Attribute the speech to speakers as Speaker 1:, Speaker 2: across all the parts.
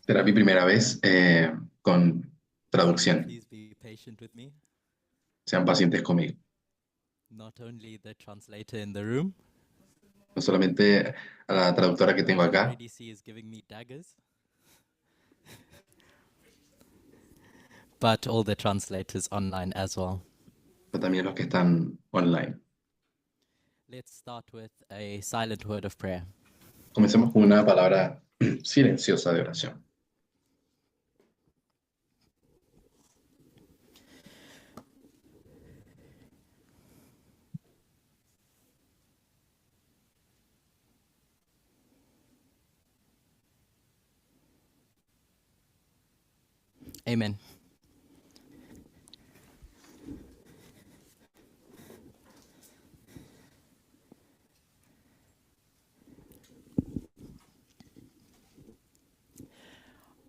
Speaker 1: Será mi primera vez con traducción.
Speaker 2: Please be patient with me.
Speaker 1: Sean pacientes conmigo.
Speaker 2: Not only the translator in the room,
Speaker 1: No solamente a la traductora que
Speaker 2: who I
Speaker 1: tengo
Speaker 2: can
Speaker 1: acá,
Speaker 2: already see is giving me daggers, but all the translators online as well.
Speaker 1: pero también los que están online.
Speaker 2: Let's start with a silent word of prayer.
Speaker 1: Comencemos con una palabra silenciosa de oración.
Speaker 2: Amen.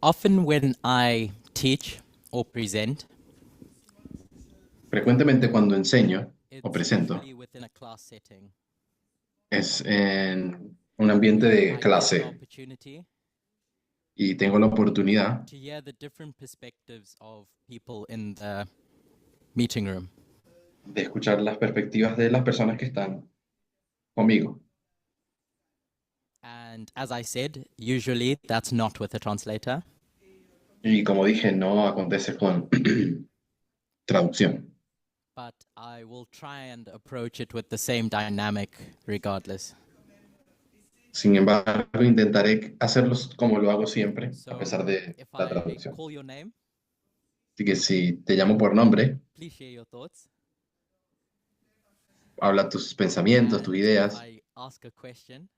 Speaker 2: Often when I teach or present,
Speaker 1: Frecuentemente cuando enseño o
Speaker 2: it's
Speaker 1: presento
Speaker 2: usually within a class setting.
Speaker 1: es en un ambiente
Speaker 2: Where
Speaker 1: de
Speaker 2: I get the
Speaker 1: clase
Speaker 2: opportunity
Speaker 1: y tengo la oportunidad
Speaker 2: to hear the different perspectives of people in the meeting room.
Speaker 1: de escuchar las perspectivas de las personas que están conmigo.
Speaker 2: And as I said, usually that's not with a translator.
Speaker 1: Y como dije, no acontece con traducción.
Speaker 2: But I will try and approach it with the same dynamic regardless.
Speaker 1: Sin embargo, intentaré hacerlos como lo hago siempre, a
Speaker 2: So
Speaker 1: pesar de
Speaker 2: if
Speaker 1: la
Speaker 2: I
Speaker 1: traducción.
Speaker 2: call your name,
Speaker 1: Así que si te llamo por nombre,
Speaker 2: please share your thoughts.
Speaker 1: habla tus pensamientos, tus
Speaker 2: And if
Speaker 1: ideas,
Speaker 2: I ask a question,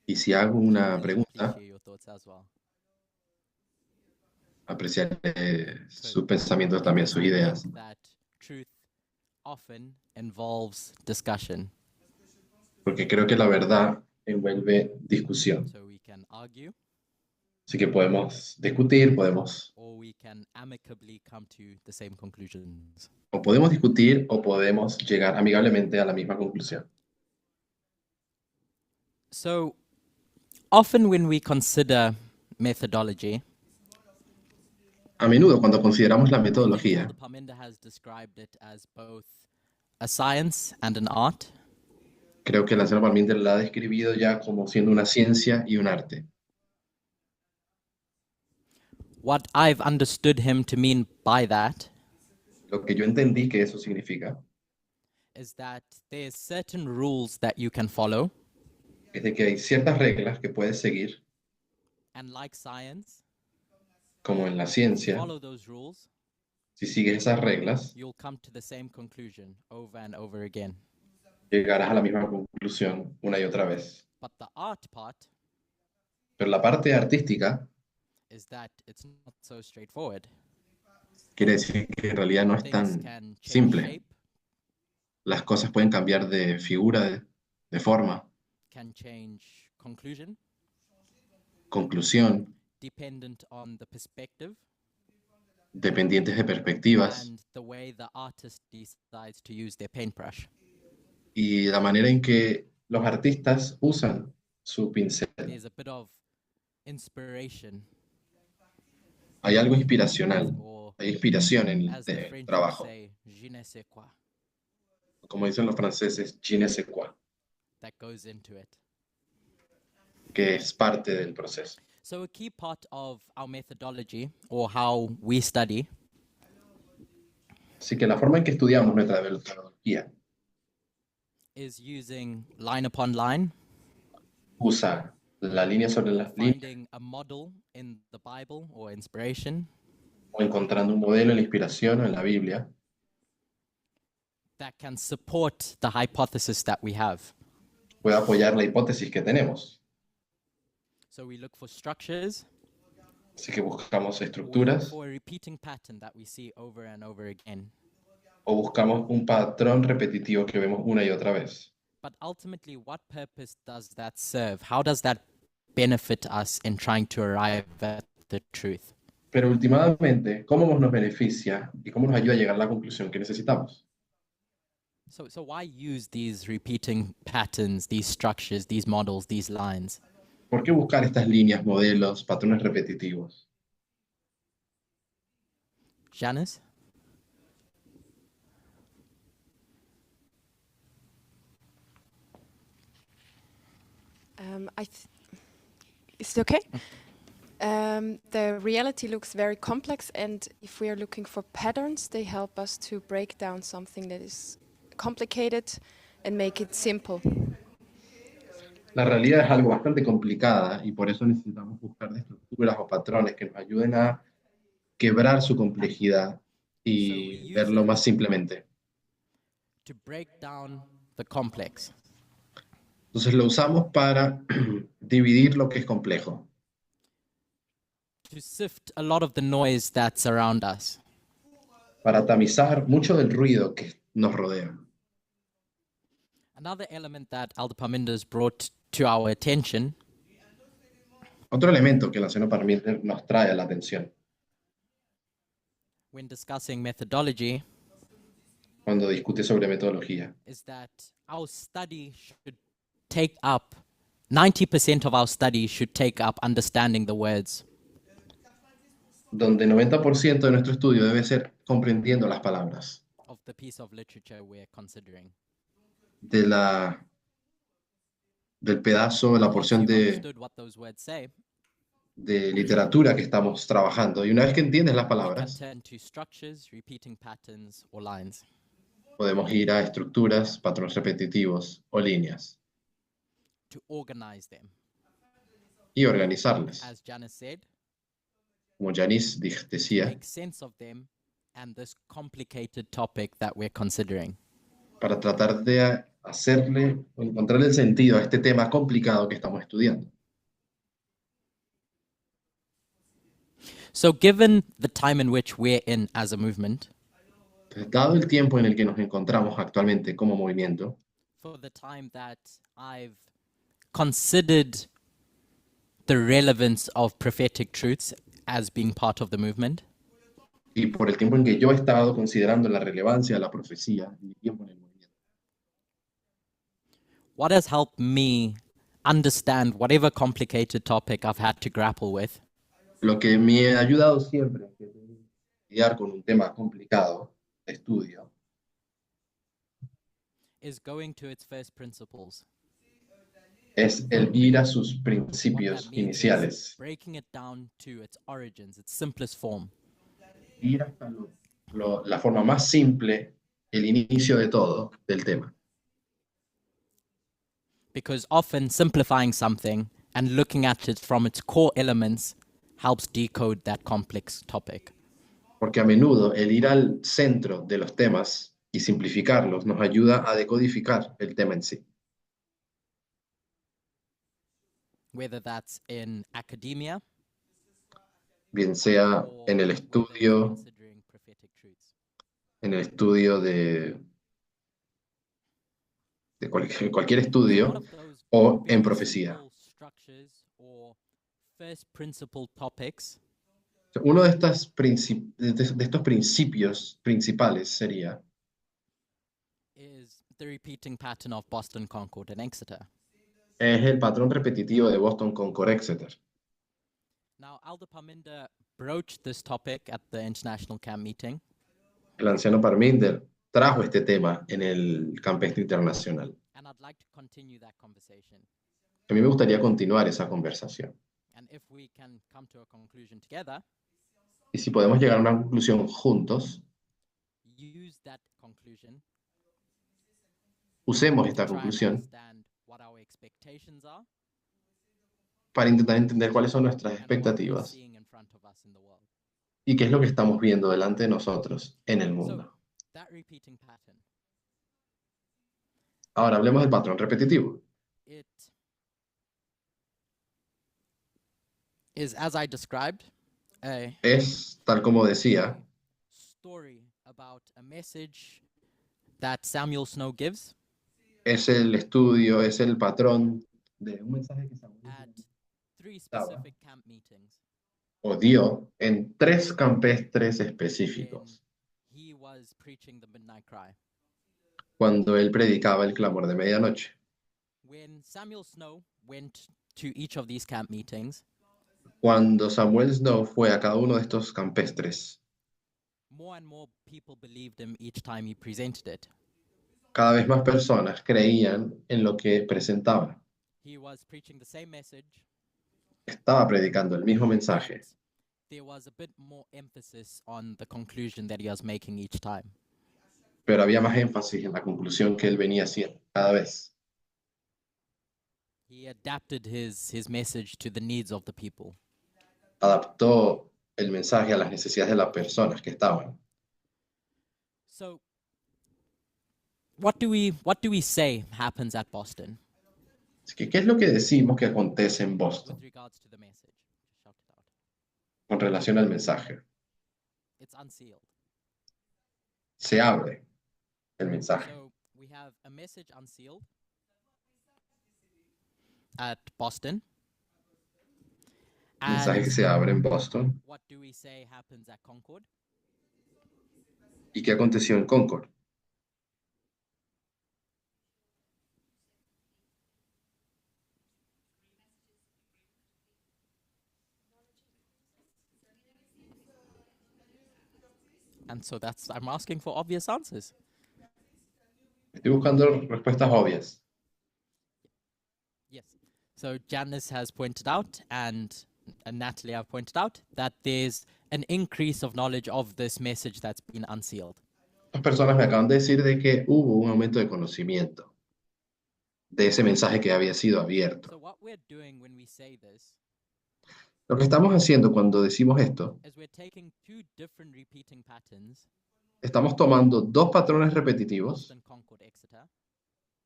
Speaker 1: y si hago una
Speaker 2: please
Speaker 1: pregunta,
Speaker 2: share your thoughts as well.
Speaker 1: apreciaré sus pensamientos también,
Speaker 2: Because
Speaker 1: sus
Speaker 2: I
Speaker 1: ideas,
Speaker 2: think that truth often involves discussion.
Speaker 1: porque creo que la verdad envuelve discusión.
Speaker 2: So we can argue
Speaker 1: Así que podemos discutir, podemos,
Speaker 2: or we can amicably come to the same conclusions.
Speaker 1: o podemos discutir o podemos llegar amigablemente a la misma conclusión.
Speaker 2: So often when we consider methodology,
Speaker 1: A menudo, cuando consideramos la
Speaker 2: I think
Speaker 1: metodología,
Speaker 2: Elder Parminder has described it as both a science and an art.
Speaker 1: creo que la señora Parminder la ha describido ya como siendo una ciencia y un arte.
Speaker 2: What I've understood him to mean by that
Speaker 1: Lo que yo entendí que eso significa
Speaker 2: is that there's certain rules that you can follow,
Speaker 1: es de que hay ciertas reglas que puedes seguir,
Speaker 2: and like science,
Speaker 1: como en la
Speaker 2: if you
Speaker 1: ciencia.
Speaker 2: follow those rules,
Speaker 1: Si sigues esas reglas,
Speaker 2: you'll come to the same conclusion over and over again.
Speaker 1: llegarás a la misma conclusión una y otra vez.
Speaker 2: But the art part
Speaker 1: Pero la parte artística
Speaker 2: is that it's not so straightforward.
Speaker 1: quiere decir que en realidad no es
Speaker 2: Things
Speaker 1: tan
Speaker 2: can change
Speaker 1: simple.
Speaker 2: shape,
Speaker 1: Las cosas pueden cambiar de figura, de forma,
Speaker 2: can change conclusion,
Speaker 1: conclusión,
Speaker 2: dependent on the perspective
Speaker 1: dependientes de perspectivas
Speaker 2: and the way the artist decides to use their paintbrush.
Speaker 1: y la manera en que los artistas usan su pincel.
Speaker 2: There's a bit of inspiration,
Speaker 1: Hay algo inspiracional,
Speaker 2: or
Speaker 1: hay inspiración en
Speaker 2: as the
Speaker 1: el
Speaker 2: French would
Speaker 1: trabajo.
Speaker 2: say, je ne sais quoi,
Speaker 1: Como dicen los franceses, je ne sais quoi,
Speaker 2: that goes into it.
Speaker 1: que es parte del proceso.
Speaker 2: So a key part of our methodology, or how we study,
Speaker 1: Así que la forma en que estudiamos nuestra metodología
Speaker 2: is using line upon line,
Speaker 1: usa la línea sobre
Speaker 2: or
Speaker 1: las líneas
Speaker 2: finding a model in the Bible or inspiration
Speaker 1: o encontrando un modelo en la inspiración o en la Biblia
Speaker 2: that can support the hypothesis that we have.
Speaker 1: puede apoyar la hipótesis que tenemos.
Speaker 2: So we look for structures,
Speaker 1: Así que buscamos
Speaker 2: we look
Speaker 1: estructuras
Speaker 2: for a repeating pattern that we see over and over again.
Speaker 1: o buscamos un patrón repetitivo que vemos una y otra vez.
Speaker 2: But ultimately, what purpose does that serve? How does that benefit us in trying to arrive at the truth?
Speaker 1: Pero últimamente, ¿cómo nos beneficia y cómo nos ayuda a llegar a la conclusión que necesitamos?
Speaker 2: So why use these repeating patterns, these structures, these models, these lines?
Speaker 1: ¿Por qué buscar estas líneas, modelos, patrones repetitivos?
Speaker 2: Janice?
Speaker 3: Is it okay? The reality looks very complex, and if we are looking for patterns, they help us to break down something that is complicated and make it simple.
Speaker 1: La realidad es algo bastante complicada y por eso necesitamos buscar de estructuras o patrones que nos ayuden a quebrar su complejidad y
Speaker 2: use
Speaker 1: verlo
Speaker 2: it
Speaker 1: más simplemente.
Speaker 2: to break down the complex.
Speaker 1: Entonces lo usamos para dividir lo que es complejo,
Speaker 2: To sift a lot of the noise that's around us.
Speaker 1: para tamizar mucho del ruido que nos rodea.
Speaker 2: Another element that Elder Parminder's brought to our attention
Speaker 1: Otro elemento que la Anciano Parminder nos trae a la atención
Speaker 2: when discussing methodology
Speaker 1: cuando discute sobre metodología
Speaker 2: is that our study should take up 90% of our study should take up understanding the words.
Speaker 1: donde 90% de nuestro estudio debe ser comprendiendo las palabras
Speaker 2: Of the piece of literature we're considering.
Speaker 1: de del pedazo, la
Speaker 2: Once
Speaker 1: porción
Speaker 2: you've
Speaker 1: de
Speaker 2: understood what those words say,
Speaker 1: literatura que estamos trabajando. Y una vez que entiendes las
Speaker 2: we can
Speaker 1: palabras,
Speaker 2: turn to structures, repeating patterns, or lines
Speaker 1: podemos ir a estructuras, patrones repetitivos o líneas
Speaker 2: to organize them.
Speaker 1: y organizarlas.
Speaker 2: As Janice said,
Speaker 1: Como Janice decía,
Speaker 2: make sense of them and this complicated topic that we're considering.
Speaker 1: para tratar de hacerle o encontrarle el sentido a este tema complicado que estamos estudiando.
Speaker 2: So, given the time in which we're in as a movement,
Speaker 1: Entonces, dado el tiempo en el que nos encontramos actualmente como movimiento,
Speaker 2: for the time that I've considered the relevance of prophetic truths as being part of the movement,
Speaker 1: y por el tiempo en que yo he estado considerando la relevancia de la profecía y mi tiempo en el movimiento,
Speaker 2: what has helped me understand whatever complicated topic I've had to grapple with
Speaker 1: lo que me ha ayudado siempre que tengo que lidiar con un tema complicado de estudio
Speaker 2: is going to its first principles.
Speaker 1: es el ir a sus
Speaker 2: What
Speaker 1: principios
Speaker 2: that means is
Speaker 1: iniciales,
Speaker 2: breaking it down to its origins, its simplest form.
Speaker 1: ir hasta la forma más simple, el inicio de todo del tema.
Speaker 2: Because often simplifying something and looking at it from its core elements helps decode that complex topic.
Speaker 1: Porque a menudo el ir al centro de los temas y simplificarlos nos ayuda a decodificar el tema en sí,
Speaker 2: Whether that's in academia
Speaker 1: bien sea
Speaker 2: or
Speaker 1: en el
Speaker 2: whether it's
Speaker 1: estudio,
Speaker 2: considering prophetic truths.
Speaker 1: de cualquier
Speaker 2: So one
Speaker 1: estudio
Speaker 2: of those
Speaker 1: o en
Speaker 2: very
Speaker 1: profecía.
Speaker 2: simple structures or first principle topics
Speaker 1: Uno de estos principios principales sería
Speaker 2: is the repeating pattern of Boston, Concord, and Exeter.
Speaker 1: es el patrón repetitivo de Boston, Concord, Exeter.
Speaker 2: Now, Elder Parminder broached this topic at the International Camp meeting,
Speaker 1: El anciano Parminder trajo este tema en el campestre internacional.
Speaker 2: and I'd like to continue that conversation.
Speaker 1: A mí me gustaría continuar esa conversación.
Speaker 2: And if we can come to a conclusion together,
Speaker 1: Y si podemos llegar a una conclusión juntos,
Speaker 2: use that conclusion
Speaker 1: usemos
Speaker 2: to
Speaker 1: esta
Speaker 2: try and
Speaker 1: conclusión
Speaker 2: understand what our expectations are
Speaker 1: para intentar entender cuáles son nuestras
Speaker 2: and what we're
Speaker 1: expectativas
Speaker 2: seeing in front of us in the world.
Speaker 1: y qué es lo que estamos viendo delante de nosotros en el mundo.
Speaker 2: That repeating pattern,
Speaker 1: Ahora hablemos del patrón repetitivo.
Speaker 2: it is, as I described, a
Speaker 1: Es, tal como decía,
Speaker 2: story about a message that Samuel Snow gives
Speaker 1: es el estudio, es el patrón de un mensaje que Samuel
Speaker 2: at 3
Speaker 1: Estaba.
Speaker 2: specific camp meetings
Speaker 1: o dio en 3 campestres
Speaker 2: when
Speaker 1: específicos,
Speaker 2: he was preaching the midnight cry.
Speaker 1: cuando él predicaba el clamor de medianoche.
Speaker 2: When Samuel Snow went to each of these camp meetings,
Speaker 1: Cuando Samuel Snow fue a cada uno de estos campestres,
Speaker 2: more and more people believed him each time he presented it.
Speaker 1: cada vez más personas creían en lo que presentaba.
Speaker 2: He was preaching the same message.
Speaker 1: Estaba predicando el mismo mensaje,
Speaker 2: but there was a bit more emphasis on the conclusion that he was making each time.
Speaker 1: pero había más énfasis en la conclusión que él venía haciendo cada vez.
Speaker 2: He adapted his message to the needs of the people.
Speaker 1: Adaptó el mensaje a las necesidades de las personas que estaban.
Speaker 2: So, what do we say happens at Boston
Speaker 1: Así que, ¿qué es lo que decimos que acontece en Boston
Speaker 2: with regards to the message? Just shout it out.
Speaker 1: con relación al mensaje?
Speaker 2: It's unsealed.
Speaker 1: Se abre el mensaje.
Speaker 2: So we have a message unsealed at Boston.
Speaker 1: El mensaje que
Speaker 2: And
Speaker 1: se abre en Boston.
Speaker 2: what do we say happens at Concord?
Speaker 1: ¿Y qué aconteció en Concord?
Speaker 2: And so I'm asking for obvious answers.
Speaker 1: Estoy buscando respuestas obvias.
Speaker 2: Yes. So Janice has pointed out, and Natalie have pointed out, that there's an increase of knowledge of this message that's been unsealed.
Speaker 1: Las personas me acaban de decir de que hubo un aumento de conocimiento de ese mensaje que había sido abierto.
Speaker 2: So what we're doing when we say this
Speaker 1: Lo que estamos haciendo cuando decimos esto,
Speaker 2: is we're taking two different repeating patterns,
Speaker 1: estamos tomando dos patrones repetitivos,
Speaker 2: Boston, Concord, Exeter,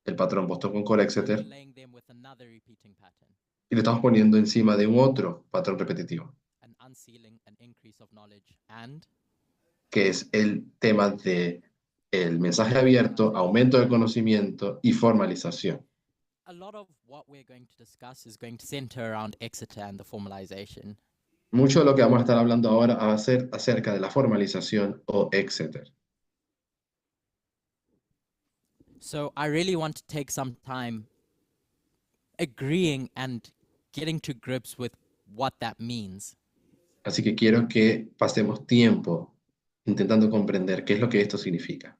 Speaker 1: el patrón Boston Concord Exeter,
Speaker 2: laying them with another repeating pattern
Speaker 1: y le estamos poniendo encima de un otro patrón repetitivo,
Speaker 2: and unsealing an increase of knowledge and
Speaker 1: que es el tema de el mensaje abierto, aumento de conocimiento y formalización.
Speaker 2: a lot of what we're going to discuss is going to center around Exeter and the formalization.
Speaker 1: Mucho de lo que vamos a estar hablando ahora va a ser acerca de la formalización o Exeter.
Speaker 2: So I really want to take some time agreeing and getting to grips with what that means.
Speaker 1: Así que quiero que pasemos tiempo intentando comprender qué es lo que esto significa.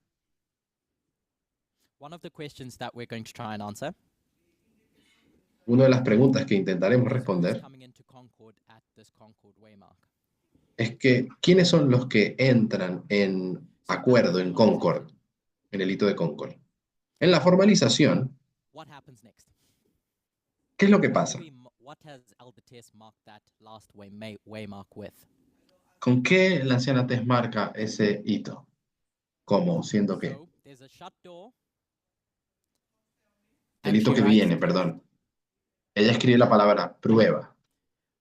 Speaker 2: One of the questions that we're going to try and answer
Speaker 1: Una de las preguntas que intentaremos
Speaker 2: is who's
Speaker 1: responder
Speaker 2: coming into Concord at this Concord waymark.
Speaker 1: es que ¿quiénes son los que entran en acuerdo en Concord, en el hito de Concord? En la formalización,
Speaker 2: What happens next?
Speaker 1: ¿qué es lo que pasa?
Speaker 2: What has Elder Tess marked that last waymark with?
Speaker 1: ¿Con qué la anciana Tess marca ese hito? ¿Cómo? ¿Siendo qué?
Speaker 2: So there's a shut door.
Speaker 1: El
Speaker 2: and
Speaker 1: hito
Speaker 2: she
Speaker 1: que
Speaker 2: writes
Speaker 1: viene,
Speaker 2: it.
Speaker 1: perdón. Ella escribe la palabra prueba.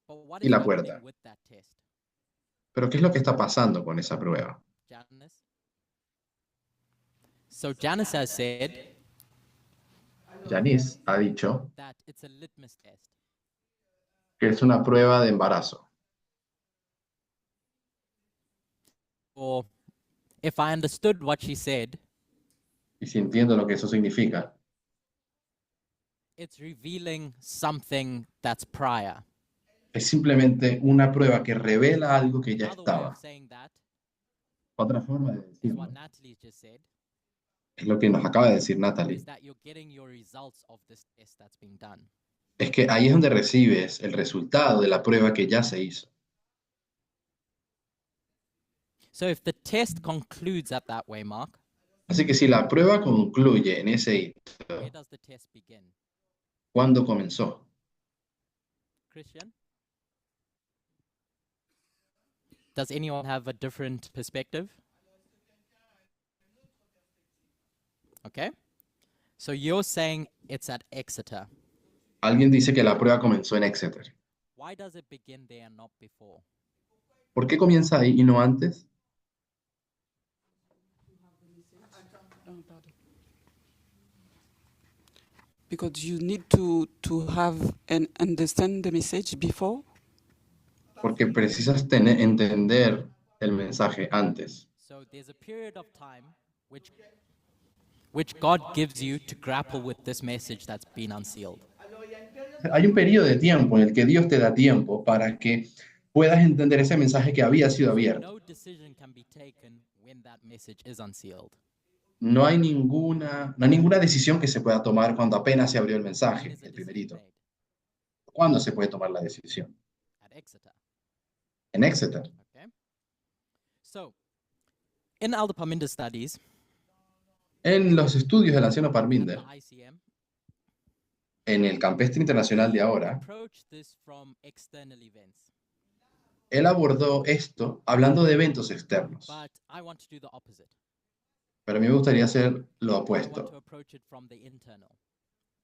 Speaker 2: But what
Speaker 1: y
Speaker 2: is
Speaker 1: la
Speaker 2: happening
Speaker 1: puerta.
Speaker 2: with that test?
Speaker 1: Pero ¿qué es lo que está pasando con esa prueba?
Speaker 2: Janice? So Janice has said
Speaker 1: Janice ha dicho
Speaker 2: that it's a litmus test.
Speaker 1: que es una prueba de embarazo.
Speaker 2: Or if I understood what she said,
Speaker 1: Y si entiendo lo que eso significa,
Speaker 2: it's revealing something that's prior.
Speaker 1: es simplemente una prueba que revela algo que ya
Speaker 2: Another way
Speaker 1: estaba.
Speaker 2: of saying that
Speaker 1: Otra forma de
Speaker 2: is
Speaker 1: decirlo
Speaker 2: what Natalie just said,
Speaker 1: es lo que nos acaba de decir Natalie.
Speaker 2: is that you're getting your results of this test that's being done.
Speaker 1: Es que ahí es donde recibes el resultado de la prueba que ya se hizo.
Speaker 2: So if the test concludes at that waymark,
Speaker 1: Así que si la prueba concluye en ese hito,
Speaker 2: where does the test begin?
Speaker 1: ¿cuándo comenzó?
Speaker 2: Christian? Does anyone have a different perspective? Okay. So you're saying it's at Exeter.
Speaker 1: Alguien dice que la prueba comenzó en Exeter.
Speaker 2: Why does it begin there and not before?
Speaker 1: ¿Por qué comienza ahí y no antes?
Speaker 4: Because you need to have and understand the message before.
Speaker 1: Porque precisas entender el mensaje antes.
Speaker 2: So there's a period of time which God gives you to grapple with this message that's been unsealed.
Speaker 1: Hay un periodo de tiempo en el que Dios te da tiempo para que puedas entender ese mensaje que había sido abierto.
Speaker 2: No decision can be taken when that message is unsealed.
Speaker 1: No hay ninguna decisión que se pueda tomar cuando apenas se abrió el
Speaker 2: When
Speaker 1: mensaje,
Speaker 2: is a
Speaker 1: el
Speaker 2: decision
Speaker 1: primerito.
Speaker 2: made?
Speaker 1: ¿Cuándo se puede tomar la decisión?
Speaker 2: At Exeter.
Speaker 1: En Exeter.
Speaker 2: Okay. So, in Elder Parminder's studies
Speaker 1: En los estudios del anciano
Speaker 2: at
Speaker 1: Parminder,
Speaker 2: the ICM,
Speaker 1: en el campestre internacional de
Speaker 2: he
Speaker 1: ahora,
Speaker 2: approached this from external events.
Speaker 1: él abordó esto hablando de eventos externos.
Speaker 2: But I want to do the opposite.
Speaker 1: Pero a mí me gustaría hacer lo
Speaker 2: I want to
Speaker 1: opuesto.
Speaker 2: approach it from the internal.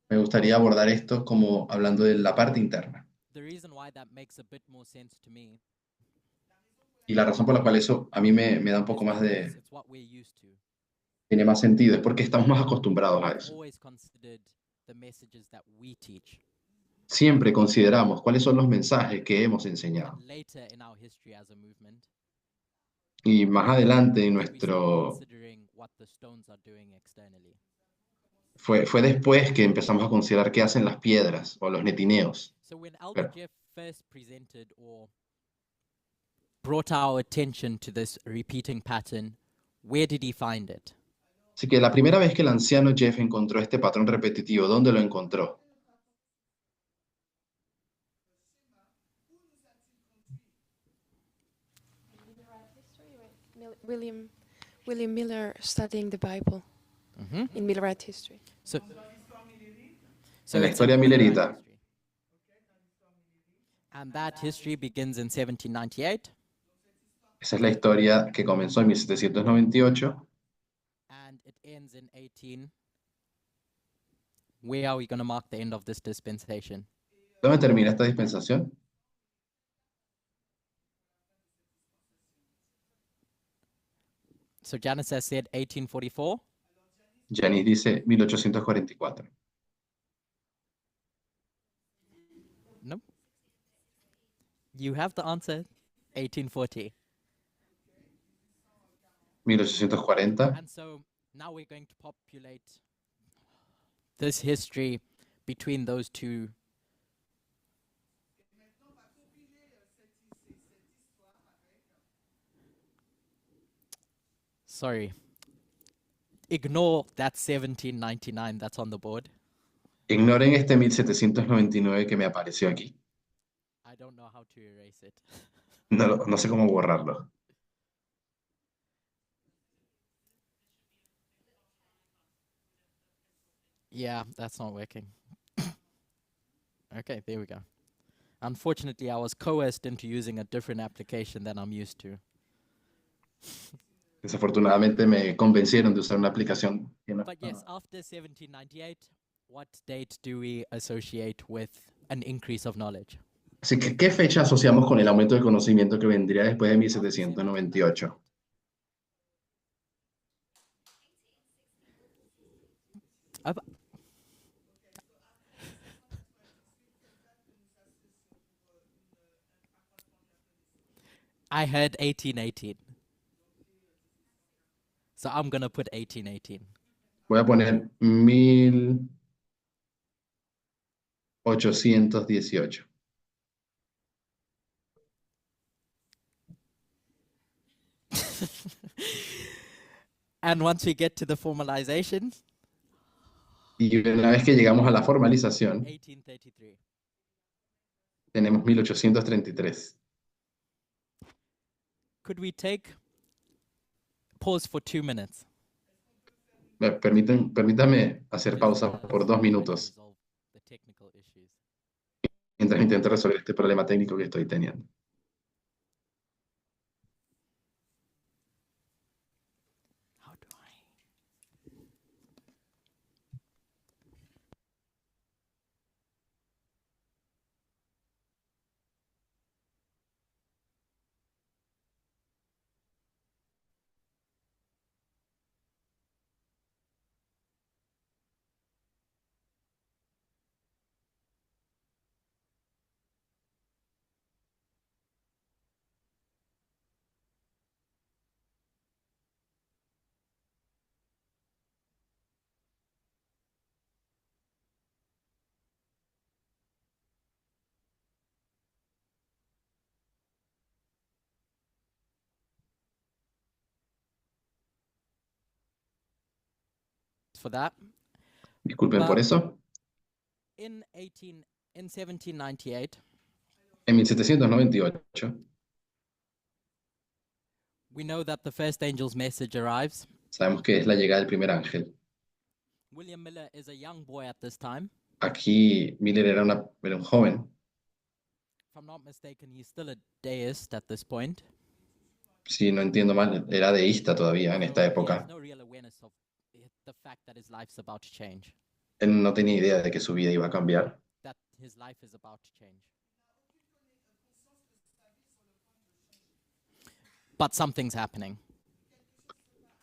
Speaker 1: Me gustaría abordar esto como hablando de la parte interna.
Speaker 2: The reason why that makes a bit more sense to me
Speaker 1: Y la razón por la cual eso a mí me da un poco
Speaker 2: is
Speaker 1: más
Speaker 2: because
Speaker 1: de,
Speaker 2: it's what we're used to.
Speaker 1: tiene más sentido, es porque estamos más acostumbrados a
Speaker 2: We've
Speaker 1: eso.
Speaker 2: always considered the messages that we teach.
Speaker 1: Siempre consideramos cuáles son los mensajes que hemos enseñado.
Speaker 2: And later in our history as a movement,
Speaker 1: Y más adelante en
Speaker 2: did we start
Speaker 1: nuestro,
Speaker 2: considering what the stones are doing externally.
Speaker 1: fue después que empezamos a considerar qué hacen las piedras o los netineos.
Speaker 2: So when Elder
Speaker 1: Claro.
Speaker 2: Jeff first presented or brought our attention to this repeating pattern, where did he find it?
Speaker 1: Así que la primera vez que el anciano Jeff encontró este patrón repetitivo, ¿dónde lo encontró?
Speaker 3: William Miller studying the Bible in Millerite history.
Speaker 2: So
Speaker 1: En la
Speaker 2: it's
Speaker 1: historia
Speaker 2: in Millerite
Speaker 1: milerita.
Speaker 2: history. And that history begins in 1798
Speaker 1: Esa es la historia que comenzó en 1798
Speaker 2: and it ends in 18. Where are we going to mark the end of this dispensation?
Speaker 1: ¿Dónde termina esta dispensación?
Speaker 2: So Janice has said 1844.
Speaker 1: Janice dice 1844.
Speaker 2: No. You have the answer. 1840.
Speaker 1: 1840.
Speaker 2: And so now we're going to populate this history between those two. Sorry. Ignore that 1799 that's on the board.
Speaker 1: Ignoren este 1799 que me apareció aquí.
Speaker 2: I don't know how to erase it.
Speaker 1: No sé cómo borrarlo.
Speaker 2: Yeah, that's not working. Okay, there we go. Unfortunately, I was coerced into using a different application than I'm used to.
Speaker 1: Desafortunadamente me convencieron de usar una aplicación que no
Speaker 2: But yes,
Speaker 1: estaba.
Speaker 2: after 1798, what date do we associate with an increase of knowledge?
Speaker 1: Así que, ¿qué fecha asociamos con el aumento del conocimiento que vendría después de
Speaker 2: After
Speaker 1: 1798?
Speaker 2: 1798. Ab- I heard 1818. So I'm going to put 1818.
Speaker 1: Voy a poner 1818.
Speaker 2: And once we get to the formalization,
Speaker 1: Y una vez que llegamos a la formalización,
Speaker 2: 1833.
Speaker 1: tenemos 1833.
Speaker 2: Could we take pause for 2 minutes?
Speaker 1: Permítame hacer pausa por 2 minutos
Speaker 2: Resolve the technical issues.
Speaker 1: mientras intento resolver este problema técnico que estoy teniendo.
Speaker 2: How do I? for that.
Speaker 1: Disculpen por eso.
Speaker 2: In 1798,
Speaker 1: En 1798
Speaker 2: we know that the first angel's message arrives.
Speaker 1: sabemos que es la llegada del primer ángel.
Speaker 2: William Miller is a young boy at this time.
Speaker 1: Aquí Miller era un joven.
Speaker 2: If I'm not mistaken, he's still a deist at this point.
Speaker 1: Si no entiendo mal, era deísta todavía en esta
Speaker 2: So he has
Speaker 1: época.
Speaker 2: no real awareness of the fact that his life's about to change,
Speaker 1: Él no tenía idea de que su vida iba a cambiar,
Speaker 2: that his life is about to change. But something's happening.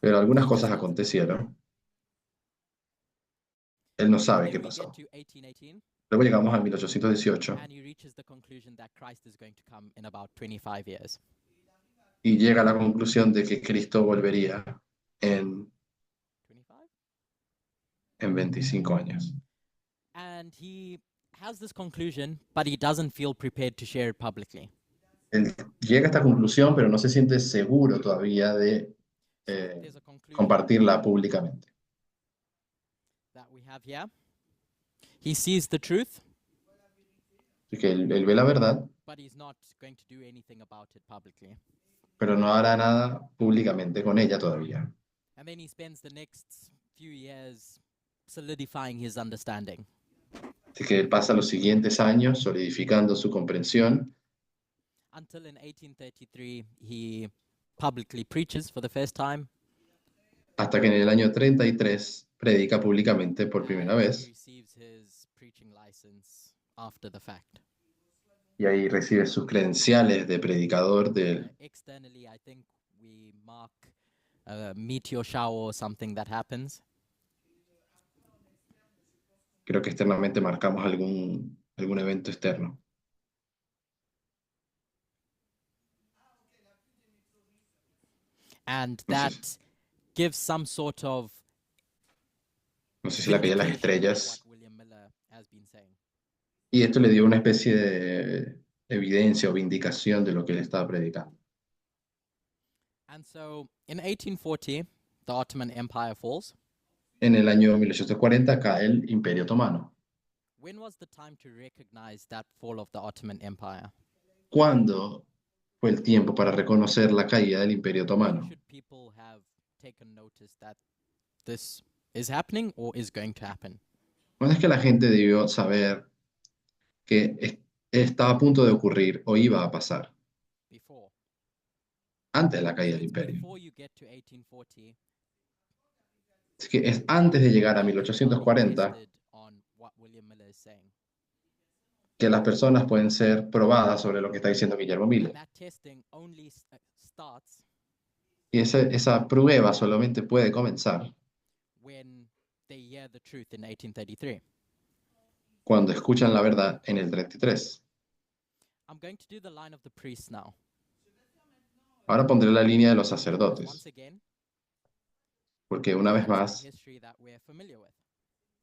Speaker 1: pero algunas cosas acontecieron. Él no sabe
Speaker 2: Then
Speaker 1: qué
Speaker 2: we
Speaker 1: pasó.
Speaker 2: get to 1818,
Speaker 1: Luego llegamos a 1818
Speaker 2: and he reaches the conclusion that Christ is going to come in about 25 years.
Speaker 1: y llega a la conclusión de que Cristo volvería en,
Speaker 2: 25?
Speaker 1: en 25 años.
Speaker 2: And he has this conclusion, but he doesn't feel prepared to share it publicly.
Speaker 1: Él llega a esta conclusión, pero no se siente seguro todavía de
Speaker 2: So there's a conclusion
Speaker 1: compartirla públicamente.
Speaker 2: that we have here. He sees the truth,
Speaker 1: Así que él ve la verdad,
Speaker 2: but he's not going to do anything about it publicly.
Speaker 1: pero no hará nada públicamente con ella todavía.
Speaker 2: And then he spends the next few years solidifying his understanding.
Speaker 1: Así que él pasa los siguientes años solidificando su comprensión
Speaker 2: Until in 1833, he publicly preaches for the first time.
Speaker 1: hasta que en el año 33 predica públicamente por primera
Speaker 2: and he
Speaker 1: vez
Speaker 2: receives his preaching license after the fact.
Speaker 1: y ahí recibe sus credenciales de predicador del...
Speaker 2: Externally, I think we mark a meteor shower or something that happens.
Speaker 1: Creo que externamente marcamos algún evento externo.
Speaker 2: And
Speaker 1: No sé
Speaker 2: that gives some sort of
Speaker 1: No sé si la caída de las
Speaker 2: vindication of
Speaker 1: estrellas.
Speaker 2: what William Miller has been saying.
Speaker 1: Y esto le dio una especie de evidencia o vindicación de lo que él estaba predicando.
Speaker 2: And so in 1840, the Ottoman Empire falls.
Speaker 1: En el año 1840 cae el Imperio Otomano.
Speaker 2: When was the time to recognize that fall of the Ottoman Empire?
Speaker 1: ¿Cuándo fue el tiempo para reconocer la caída del Imperio
Speaker 2: When
Speaker 1: Otomano?
Speaker 2: should people have taken notice that this is happening or is going to happen?
Speaker 1: ¿Cuándo es que la gente debió saber que estaba a punto de ocurrir o iba a pasar?
Speaker 2: Before.
Speaker 1: Antes de la caída
Speaker 2: So
Speaker 1: del
Speaker 2: it's
Speaker 1: imperio.
Speaker 2: before you get to 1840.
Speaker 1: Así que es antes de llegar a
Speaker 2: that people are
Speaker 1: 1840
Speaker 2: tested on what William Miller is saying.
Speaker 1: que las personas pueden ser probadas sobre lo que está diciendo Guillermo
Speaker 2: And
Speaker 1: Miller.
Speaker 2: that testing only starts
Speaker 1: Y esa prueba solamente puede comenzar
Speaker 2: when they hear the truth in 1833.
Speaker 1: cuando escuchan la verdad en el 33.
Speaker 2: I'm going to do the line of the priests now.
Speaker 1: Ahora pondré la línea de los
Speaker 2: Once
Speaker 1: sacerdotes,
Speaker 2: again,
Speaker 1: porque una vez
Speaker 2: it's a
Speaker 1: más
Speaker 2: history that we're familiar with.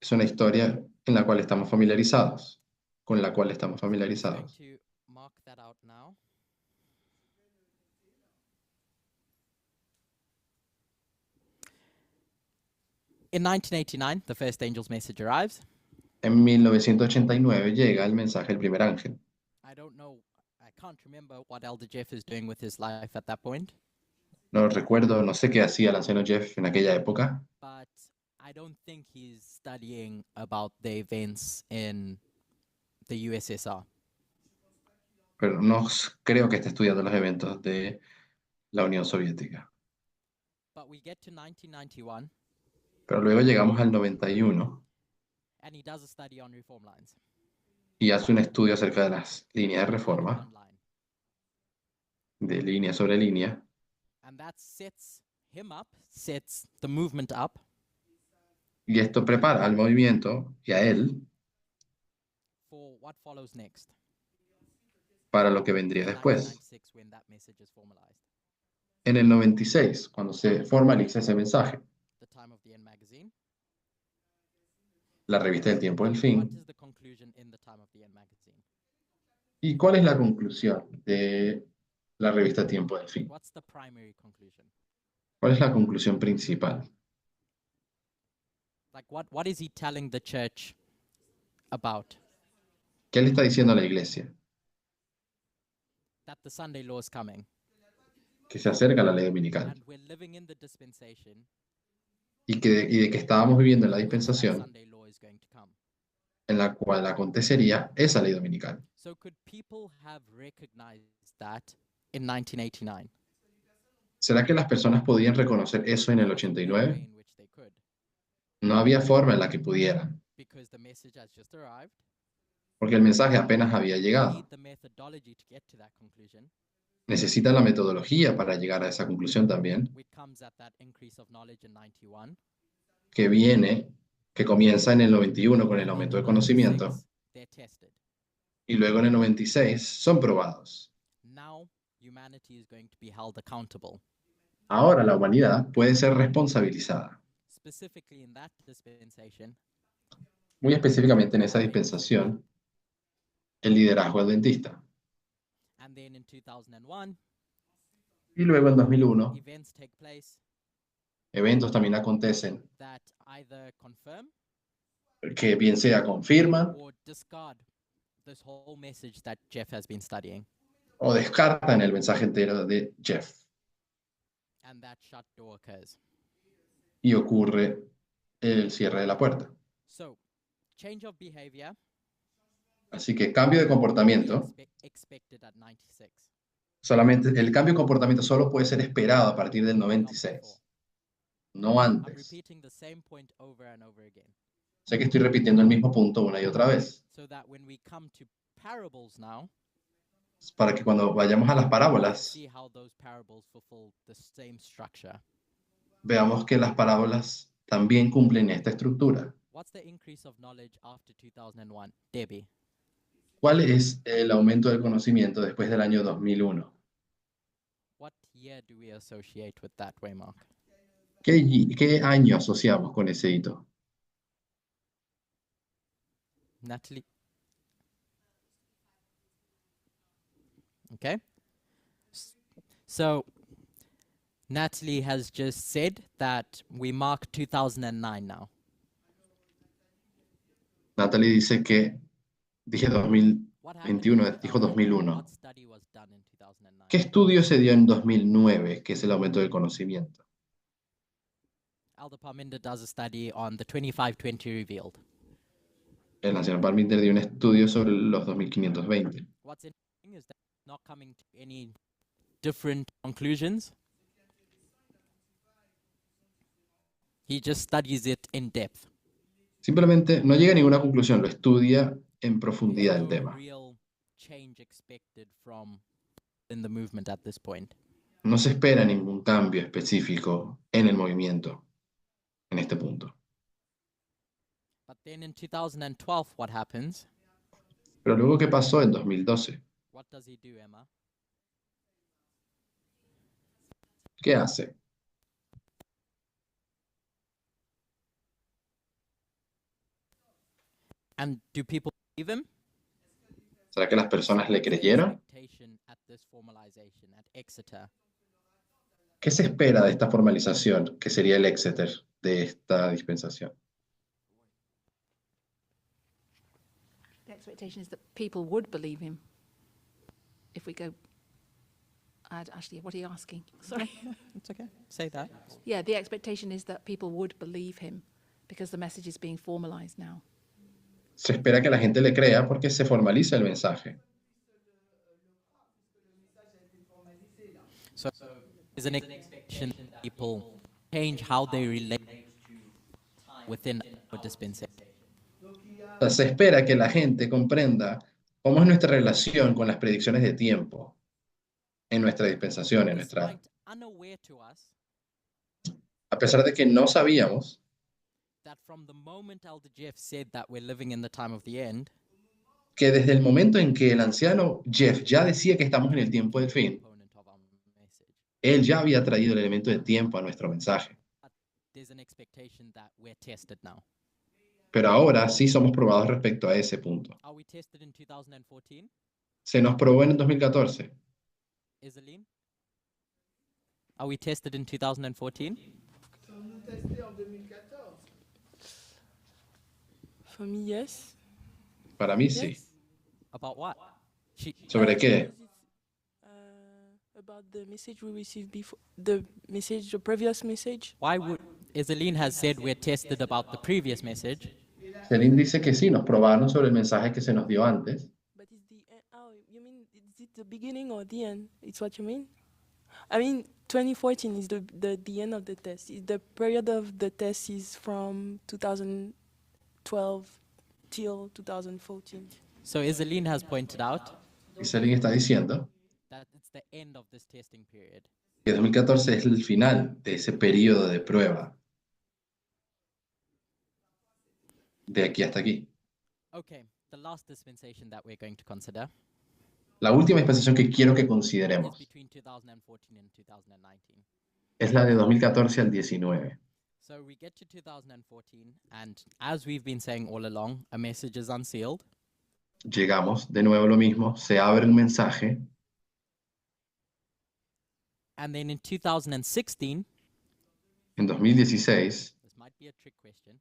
Speaker 1: es una historia en la cual estamos familiarizados, con la cual estamos
Speaker 2: I'm going
Speaker 1: familiarizados.
Speaker 2: to mark that out now. In 1989, the first angel's message arrives.
Speaker 1: En 1989 llega el mensaje del primer ángel.
Speaker 2: I don't know, I can't remember what Elder Jeff is doing with his life at that point,
Speaker 1: No recuerdo, no sé qué hacía el anciano Jeff en aquella época,
Speaker 2: but I don't think he's studying about the events in the USSR.
Speaker 1: pero no creo que esté estudiando los eventos de la Unión Soviética.
Speaker 2: But we get to 1991,
Speaker 1: Pero luego llegamos al 91
Speaker 2: and he does a study on reform lines.
Speaker 1: y hace un estudio acerca de las líneas de reforma,
Speaker 2: One line.
Speaker 1: de línea sobre línea,
Speaker 2: And that sets him up, sets the movement up
Speaker 1: y esto prepara al movimiento y a él
Speaker 2: for what follows next.
Speaker 1: para lo que vendría
Speaker 2: In
Speaker 1: después.
Speaker 2: 1996, when that message is formalized.
Speaker 1: En el 96, cuando se formaliza ese mensaje,
Speaker 2: The Time of the End magazine.
Speaker 1: la revista del tiempo del
Speaker 2: What
Speaker 1: fin.
Speaker 2: is the conclusion in the Time of the End magazine?
Speaker 1: ¿Y cuál es la conclusión de la revista Tiempo del Fin?
Speaker 2: What's the primary conclusion?
Speaker 1: ¿Cuál es la conclusión principal?
Speaker 2: Like, what is he telling the church about?
Speaker 1: ¿Qué le está diciendo a la iglesia?
Speaker 2: That the Sunday law is coming.
Speaker 1: Que se acerca la ley dominical
Speaker 2: And we're living in the dispensation
Speaker 1: y de que estábamos viviendo en la
Speaker 2: where that
Speaker 1: dispensación
Speaker 2: Sunday law is going to come.
Speaker 1: en la cual acontecería esa ley dominical.
Speaker 2: So could people have recognized that in 1989?
Speaker 1: ¿Será que las personas podían reconocer eso en el
Speaker 2: No
Speaker 1: 89?
Speaker 2: way in which they could,
Speaker 1: No había forma en la que pudieran,
Speaker 2: because the message has just arrived.
Speaker 1: porque el mensaje apenas había
Speaker 2: You
Speaker 1: llegado.
Speaker 2: need the methodology to get to that conclusion,
Speaker 1: Necesitan la metodología para llegar a esa conclusión también,
Speaker 2: which comes at that increase of knowledge in 91.
Speaker 1: que comienza en el 91 con el
Speaker 2: And then
Speaker 1: aumento
Speaker 2: in
Speaker 1: de conocimiento
Speaker 2: 96, they're tested.
Speaker 1: y luego en el 96 son probados.
Speaker 2: Now humanity is going to be held accountable.
Speaker 1: Ahora la humanidad puede ser responsabilizada,
Speaker 2: Specifically in that dispensation,
Speaker 1: muy específicamente en esa dispensación, el liderazgo adventista.
Speaker 2: and then in 2001,
Speaker 1: Y luego en 2001,
Speaker 2: events take place
Speaker 1: eventos también acontecen
Speaker 2: that either confirm
Speaker 1: que bien sea confirman
Speaker 2: or discard this whole message that Jeff has been studying,
Speaker 1: o descartan el mensaje entero de Jeff.
Speaker 2: and that shut door occurs.
Speaker 1: Y ocurre el cierre de la puerta.
Speaker 2: So, change of behavior
Speaker 1: Así que cambio de comportamiento,
Speaker 2: expected at 96.
Speaker 1: solamente el cambio de comportamiento solo puede ser esperado a partir del 96, no
Speaker 2: I'm
Speaker 1: antes.
Speaker 2: repeating the same point over and over again,
Speaker 1: Sé que estoy repitiendo el mismo punto una y otra vez,
Speaker 2: so that when we come to parables now,
Speaker 1: para que cuando vayamos a las
Speaker 2: let's
Speaker 1: parábolas
Speaker 2: see how those parables fulfill the same structure.
Speaker 1: veamos que las parábolas también cumplen esta estructura.
Speaker 2: What's the increase of knowledge after 2001? Debbie,
Speaker 1: ¿Cuál es el aumento del conocimiento después del año 2001?
Speaker 2: what year do we associate with that, Waymark?
Speaker 1: ¿Qué año asociamos con ese hito?
Speaker 2: Natalie? Okay. So, Natalie has just said that we mark 2009 now.
Speaker 1: Natalie dice que, dije
Speaker 2: What happened in
Speaker 1: 2021, dijo
Speaker 2: 2009?
Speaker 1: 2001.
Speaker 2: What study was done in 2009?
Speaker 1: ¿Qué estudio se dio en 2009, que es el aumento del conocimiento?
Speaker 2: Elder Parminder does a study on the 2520 revealed.
Speaker 1: El Nacional Parmenter dio un estudio sobre los 2520.
Speaker 2: What's interesting is that not coming to any different conclusions. He just studies it in depth.
Speaker 1: Simplemente no llega a ninguna conclusión, lo estudia en
Speaker 2: There's
Speaker 1: profundidad el
Speaker 2: no
Speaker 1: tema.
Speaker 2: real change expected from in the movement at this point.
Speaker 1: No se espera ningún cambio específico en el movimiento en este punto.
Speaker 2: But then in 2012, what happens?
Speaker 1: Pero luego, ¿qué pasó en 2012?
Speaker 2: What does he do, Emma?
Speaker 1: ¿Qué hace?
Speaker 2: And do people believe him?
Speaker 1: ¿Será que las personas le
Speaker 2: What's the
Speaker 1: creyeron?
Speaker 2: expectation at this formalization at Exeter?
Speaker 1: ¿Qué se espera de esta formalización, que sería el Exeter de esta dispensación?
Speaker 5: The expectation is that people would believe him. If we go, Ashley, what are you asking? Sorry.
Speaker 2: It's okay. Say that.
Speaker 5: Yeah, the expectation is that people would believe him because the message is being formalized now.
Speaker 1: Se espera que la gente le crea porque se formaliza el mensaje.
Speaker 2: So there's an expectation that people change how they relate within our dispensation.
Speaker 1: O sea, se espera que la gente comprenda cómo es nuestra relación con las predicciones de tiempo en nuestra dispensación,
Speaker 2: Despite unaware to us
Speaker 1: a pesar de que no sabíamos
Speaker 2: that from the moment Elder Jeff said that we're living in the time of the end,
Speaker 1: que desde el momento en que el anciano Jeff ya decía que estamos en el tiempo del fin,
Speaker 2: component of our message,
Speaker 1: él ya había traído el elemento de tiempo a nuestro mensaje.
Speaker 2: there's an expectation that we're tested now.
Speaker 1: Pero ahora sí somos probados respecto a ese punto.
Speaker 2: Are we tested in 2014,
Speaker 1: Se nos probó en el 2014.
Speaker 2: Isaline? Are we tested in 2014?
Speaker 6: For me, yes.
Speaker 1: Para mí sí.
Speaker 6: Yes.
Speaker 2: About what?
Speaker 1: ¿Sobre qué?
Speaker 6: Because it's, about the message we received before, the previous message.
Speaker 2: Why would Iseline has said we're tested about the previous message?
Speaker 1: Celine dice que sí, nos probaron sobre el mensaje que se nos dio antes.
Speaker 6: But it's the end. Oh, you mean is it the beginning or the end? It's what you mean? I mean, 2014 is the end of the test. The period of the test is from 2012 till 2014.
Speaker 2: So Iseline has pointed out
Speaker 1: Y Celine está diciendo
Speaker 2: that it's the end of this testing period.
Speaker 1: que 2014 es el final de ese periodo de prueba. De aquí hasta aquí.
Speaker 2: Okay, the last dispensation that we're going to consider
Speaker 1: La última dispensación que quiero que
Speaker 2: is
Speaker 1: consideremos
Speaker 2: between 2014 and 2019.
Speaker 1: es la de 2014 al 19.
Speaker 2: So we get to 2014, and as we've been saying all along, a message is unsealed.
Speaker 1: Llegamos, de nuevo lo mismo, se abre un mensaje
Speaker 2: And then in 2016,
Speaker 1: en 2016.
Speaker 2: this might be a trick question,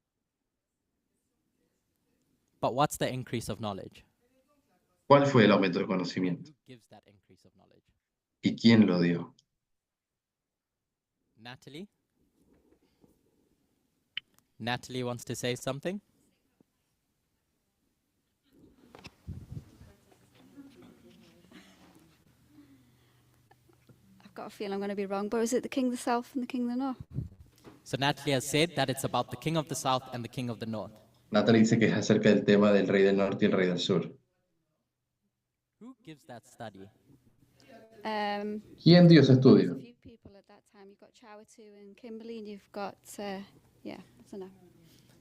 Speaker 2: but what's the increase of knowledge?
Speaker 1: ¿Cuál fue el aumento de conocimiento?
Speaker 2: Who gives that increase of knowledge?
Speaker 1: ¿Y quién lo dio?
Speaker 2: Natalie? Natalie wants to say something?
Speaker 7: I've got a feeling I'm going to be wrong, but is it the king of the south and the king of the north?
Speaker 2: So Natalie has said that it's about the king of the south and the king of the north.
Speaker 1: Natalie dice que es acerca del tema del rey del norte y el rey del sur.
Speaker 2: Who gives that study?
Speaker 1: ¿Quién dio ese
Speaker 7: There's
Speaker 1: estudio?
Speaker 7: a few people at that time. You've got Chawatu and Kimberly, and you've got, yeah, I don't know.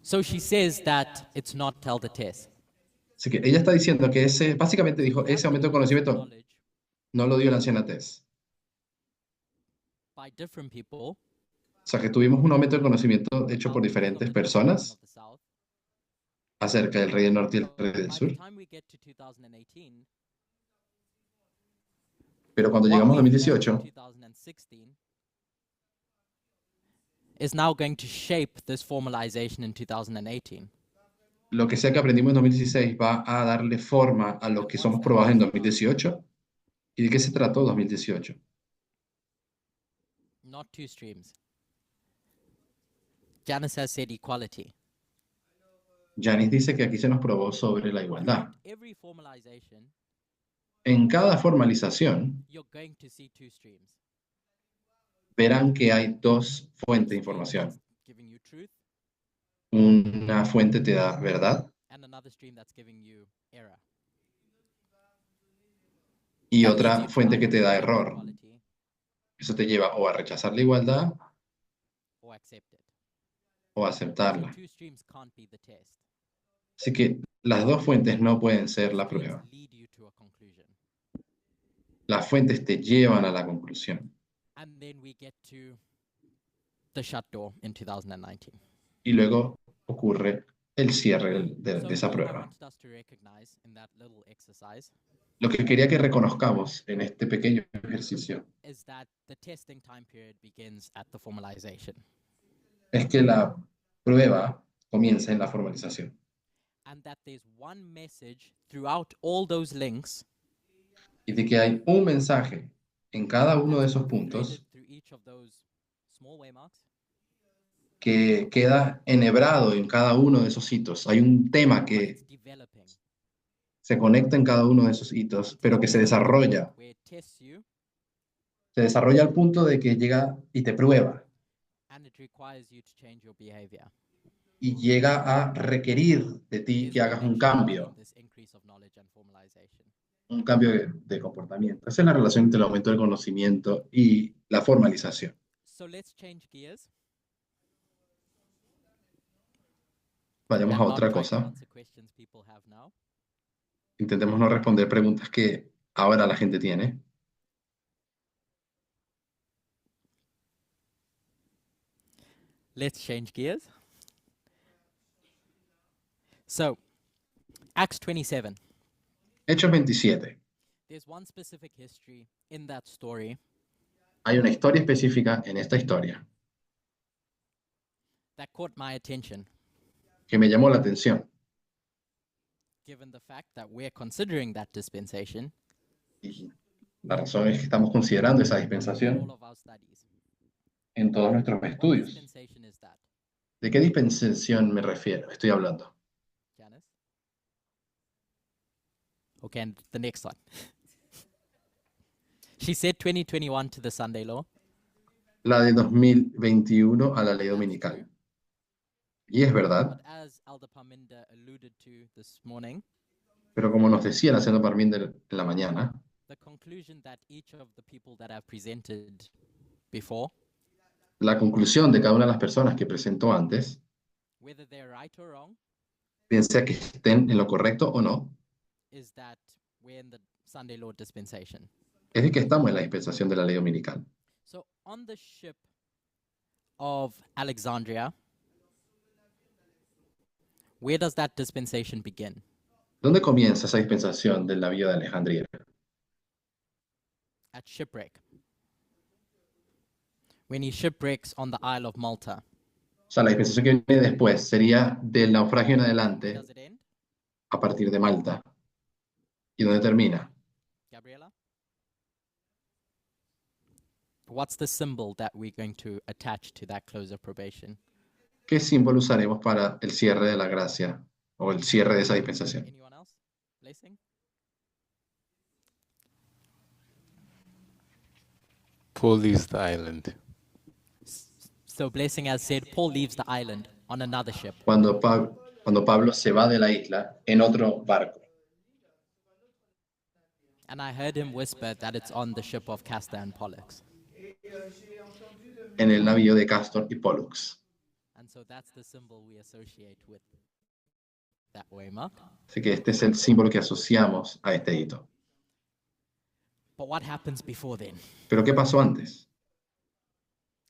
Speaker 2: So she says that it's not tell the test.
Speaker 1: Así que ella está diciendo que básicamente dijo, ese aumento de conocimiento
Speaker 2: Knowledge
Speaker 1: no lo dio la anciana Tess.
Speaker 2: by different people.
Speaker 1: O sea, que tuvimos un aumento de conocimiento hecho por diferentes personas acerca del rey del norte y el rey del
Speaker 2: By
Speaker 1: sur.
Speaker 2: the time we get to 2018,
Speaker 1: Pero cuando llegamos a 2018,
Speaker 2: 2016 is now going to shape this formalization in 2018.
Speaker 1: lo que sea que aprendimos en 2016 va a darle forma a lo que somos probados en 2018. ¿Y de qué se trató 2018?
Speaker 2: Not two streams. Janice has said equality.
Speaker 1: Janice dice que aquí se nos probó sobre la igualdad.
Speaker 2: Every formalization,
Speaker 1: En cada formalización
Speaker 2: you're going to see two streams.
Speaker 1: verán que hay dos fuentes de información.
Speaker 2: That's giving you truth,
Speaker 1: Una fuente te da verdad
Speaker 2: and another stream that's giving you error.
Speaker 1: y
Speaker 2: That
Speaker 1: otra
Speaker 2: means you
Speaker 1: fuente que
Speaker 2: either
Speaker 1: te da
Speaker 2: accept
Speaker 1: error.
Speaker 2: equality
Speaker 1: Eso te lleva o a rechazar la igualdad
Speaker 2: or accept it.
Speaker 1: o a
Speaker 2: So
Speaker 1: aceptarla.
Speaker 2: two streams can't be the test.
Speaker 1: Así que las dos fuentes no pueden ser la
Speaker 2: Streams
Speaker 1: prueba.
Speaker 2: lead you to a conclusion.
Speaker 1: Las fuentes te llevan a la conclusión.
Speaker 2: And then we get to the shut door in 2019.
Speaker 1: Y luego ocurre el cierre de
Speaker 2: So
Speaker 1: esa
Speaker 2: what I
Speaker 1: prueba.
Speaker 2: wanted us to recognize in that little exercise
Speaker 1: Lo que quería que reconozcamos en este pequeño ejercicio
Speaker 2: is that the testing time period begins at the formalization,
Speaker 1: es que la prueba comienza en la formalización
Speaker 2: and that there's one message throughout all those links
Speaker 1: y de que hay un mensaje en cada uno de esos
Speaker 2: that's
Speaker 1: puntos
Speaker 2: threaded through each of those small waymarks
Speaker 1: que queda enhebrado en cada uno de esos hitos. Hay un tema
Speaker 2: but
Speaker 1: que
Speaker 2: it's developing.
Speaker 1: se conecta en cada uno de esos hitos, pero que se desarrolla.
Speaker 2: Where it tests you
Speaker 1: Se desarrolla al punto de que llega y te prueba
Speaker 2: and it requires you to change your behavior.
Speaker 1: y llega a requerir de ti
Speaker 2: There's
Speaker 1: que
Speaker 2: a
Speaker 1: hagas un
Speaker 2: connection
Speaker 1: cambio,
Speaker 2: between this increase of knowledge and formalization.
Speaker 1: un cambio de comportamiento. Esa es la relación entre el aumento del conocimiento y la formalización.
Speaker 2: So let's change gears
Speaker 1: Vayamos
Speaker 2: and
Speaker 1: a
Speaker 2: not
Speaker 1: otra
Speaker 2: try to
Speaker 1: cosa.
Speaker 2: answer questions people have now.
Speaker 1: Intentemos no responder preguntas que ahora la gente tiene.
Speaker 2: Let's change gears. So, Acts 27.
Speaker 1: Hechos 27.
Speaker 2: There's one specific history in that story
Speaker 1: Hay una historia específica en esta historia
Speaker 2: that caught my attention.
Speaker 1: que me llamó la atención.
Speaker 2: given the fact that we're considering that dispensation
Speaker 1: Y la razón es que estamos considerando esa
Speaker 2: in
Speaker 1: dispensación
Speaker 2: all of our studies.
Speaker 1: en todos nuestros
Speaker 2: What
Speaker 1: estudios.
Speaker 2: dispensation is that,
Speaker 1: ¿De qué dispensación me refiero? Estoy hablando.
Speaker 2: Janice? Okay, and the next one. She said 2021 to the Sunday law.
Speaker 1: La de 2021 a la ley dominical. Y es verdad,
Speaker 2: But as Elder Parminder alluded to this morning,
Speaker 1: pero como nos decía la señora Parminder en la mañana,
Speaker 2: the conclusion that each of the people that have presented before,
Speaker 1: la conclusión de cada una de las personas que presentó antes,
Speaker 2: whether they're right or wrong,
Speaker 1: bien sea que estén en lo correcto o no,
Speaker 2: is that we're in the Sunday law dispensation.
Speaker 1: es de que estamos en la dispensación de la ley dominical.
Speaker 2: So on the ship of Alexandria, where does that dispensation begin?
Speaker 1: ¿Dónde comienza esa dispensación del navío de Alejandría?
Speaker 2: At shipwreck. When he shipwrecks on the Isle of Malta.
Speaker 1: O sea, la dispensación que viene después sería del naufragio en
Speaker 2: Where
Speaker 1: adelante
Speaker 2: does it end?
Speaker 1: a partir de Malta. ¿Y dónde termina?
Speaker 2: Gabriela? What's the symbol that we're going to attach to that close of probation?
Speaker 1: ¿Qué símbolo usaremos para el cierre de la gracia o el cierre de esa dispensación?
Speaker 2: Anyone else? Blessing?
Speaker 8: Paul leaves the island.
Speaker 2: So Blessing has said Paul leaves the island on another ship.
Speaker 1: Cuando Pablo se va de la isla en otro barco.
Speaker 2: And I heard him whisper that it's on the ship of Castor and Pollux.
Speaker 1: En el navío de Castor y Pollux.
Speaker 2: And so that's the symbol we associate with that way, Mark.
Speaker 1: Así que este es el símbolo que asociamos a este hito.
Speaker 2: But what happens before then?
Speaker 1: ¿Pero qué pasó antes?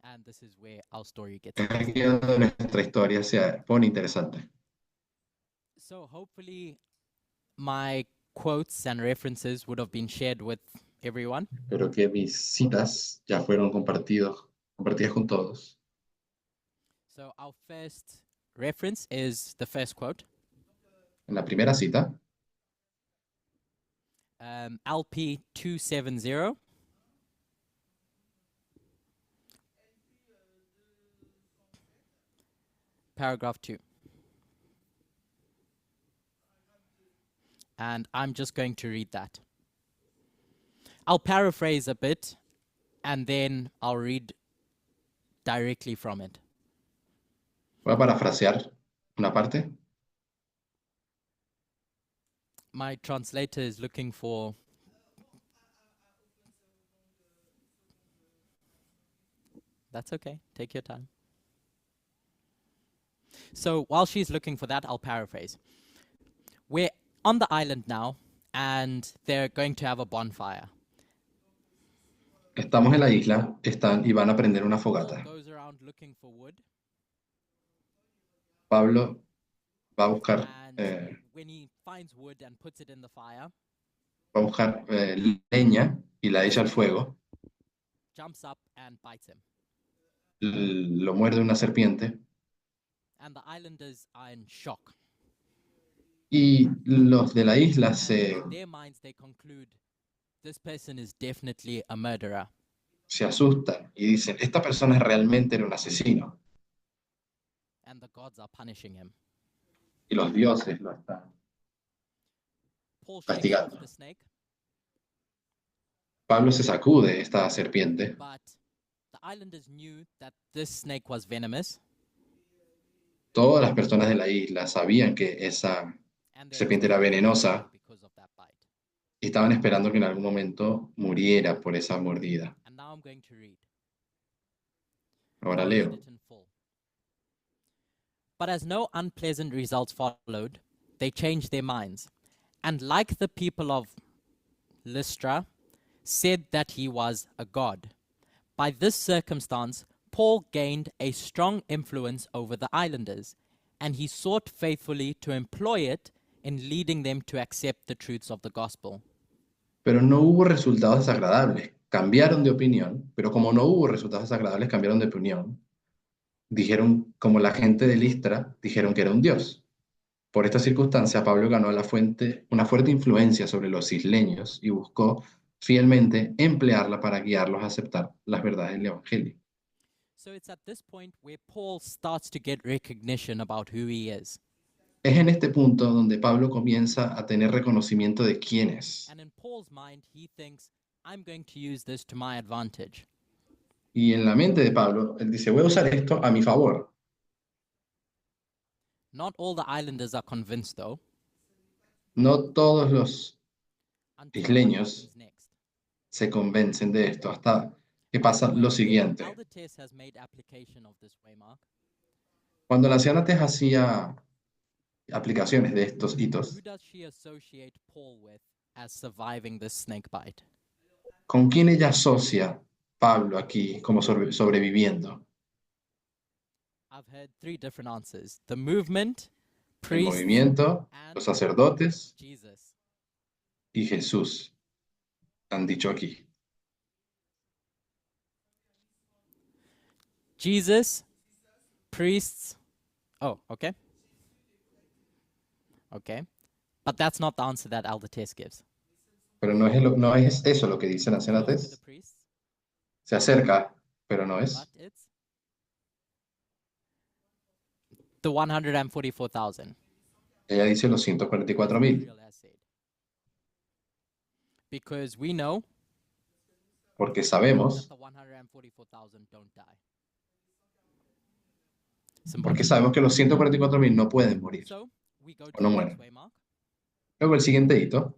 Speaker 2: And this is where our story gets
Speaker 1: Es aquí
Speaker 2: interesting.
Speaker 1: donde nuestra historia se pone interesante.
Speaker 2: So hopefully my quotes and references would have been shared with everyone.
Speaker 1: Pero que mis citas ya fueron compartidas con todos.
Speaker 2: So our first reference is the first quote.
Speaker 1: En la primera cita,
Speaker 2: LP 270. Paragraph 2. And I'm just going to read that. I'll paraphrase a bit and then I'll read directly from it.
Speaker 1: voy a parafrasear una parte.
Speaker 2: My translator is looking for. That's okay. Take your time. So while she's looking for that, I'll paraphrase. We're on the island now, and they're going to have a bonfire.
Speaker 1: Estamos en la isla, están y van a prender una
Speaker 2: Paul
Speaker 1: fogata.
Speaker 2: goes around looking for wood,
Speaker 1: Pablo va a buscar,
Speaker 2: and when he finds wood and puts it in the fire,
Speaker 1: leña y la echa al fuego.
Speaker 2: jumps up and bites him.
Speaker 1: Lo muerde una serpiente
Speaker 2: And the islanders are in shock.
Speaker 1: y los de la isla
Speaker 2: And
Speaker 1: se
Speaker 2: in their minds, they conclude this person is definitely a murderer.
Speaker 1: asustan y dicen, esta persona realmente era un asesino
Speaker 2: And the gods are punishing him.
Speaker 1: y los dioses lo están.
Speaker 2: Paul shakes
Speaker 1: Castigando.
Speaker 2: off the snake,
Speaker 1: Pablo se sacude esta serpiente,
Speaker 2: but the islanders knew that this snake was venomous,
Speaker 1: todas las personas de la isla sabían que esa
Speaker 2: and they
Speaker 1: serpiente era venenosa
Speaker 2: because of that bite.
Speaker 1: y estaban esperando que en algún momento muriera por esa mordida.
Speaker 2: And now I'm going to read.
Speaker 1: Ahora
Speaker 2: I'll read
Speaker 1: leo.
Speaker 2: it in full. But as no unpleasant results followed, they changed their minds, and like the people of Lystra, said that he was a god. By this circumstance, Paul gained a strong influence over the islanders, and he sought faithfully to employ it in leading them to accept the truths of the gospel.
Speaker 1: Pero no hubo resultados desagradables. Cambiaron de opinión, pero como no hubo resultados desagradables, cambiaron de opinión. Dijeron, como la gente de Listra, dijeron que era un dios. Por esta circunstancia, Pablo ganó una fuerte influencia sobre los isleños y buscó fielmente emplearla para guiarlos a aceptar las verdades del Evangelio.
Speaker 2: So it's at this point where Paul starts to get recognition about who he is.
Speaker 1: Es en este punto donde Pablo comienza a tener reconocimiento de quién es.
Speaker 2: And in Paul's mind, he thinks, I'm going to use this to my advantage.
Speaker 1: Y en la mente de Pablo, él dice, voy a usar esto a mi favor.
Speaker 2: Not all the islanders are convinced, though.
Speaker 1: No todos los
Speaker 2: Until what
Speaker 1: isleños
Speaker 2: happens next.
Speaker 1: se convencen de esto hasta que pasa lo siguiente.
Speaker 2: Elder Tess has made application of this waymark.
Speaker 1: Cuando la anciana Tess hacía aplicaciones de estos hitos,
Speaker 2: Who does she associate Paul with as surviving this snake bite?
Speaker 1: ¿con quién ella asocia Pablo aquí como sobreviviendo?
Speaker 2: I've heard three different answers. The movement,
Speaker 1: El
Speaker 2: priests,
Speaker 1: movimiento,
Speaker 2: and
Speaker 1: los sacerdotes
Speaker 2: Jesus.
Speaker 1: y Jesús han dicho aquí.
Speaker 2: Jesus, priests. Oh, okay. Okay. But that's not the answer that Elder Tess gives.
Speaker 1: Pero no es eso lo que dice la anciana
Speaker 2: Close to the
Speaker 1: Tess.
Speaker 2: priests,
Speaker 1: Se acerca, pero no es.
Speaker 2: but it's the 144,000.
Speaker 1: Ella dice los 144,000,
Speaker 2: Israel has said. Because we know
Speaker 1: porque
Speaker 2: that
Speaker 1: sabemos,
Speaker 2: the 144,000 don't die.
Speaker 1: porque
Speaker 2: Symbolic.
Speaker 1: sabemos que los 144,000 no pueden morir.
Speaker 2: So we go
Speaker 1: O
Speaker 2: to
Speaker 1: no
Speaker 2: the
Speaker 1: mueren.
Speaker 2: next waymark,
Speaker 1: Luego el siguiente hito,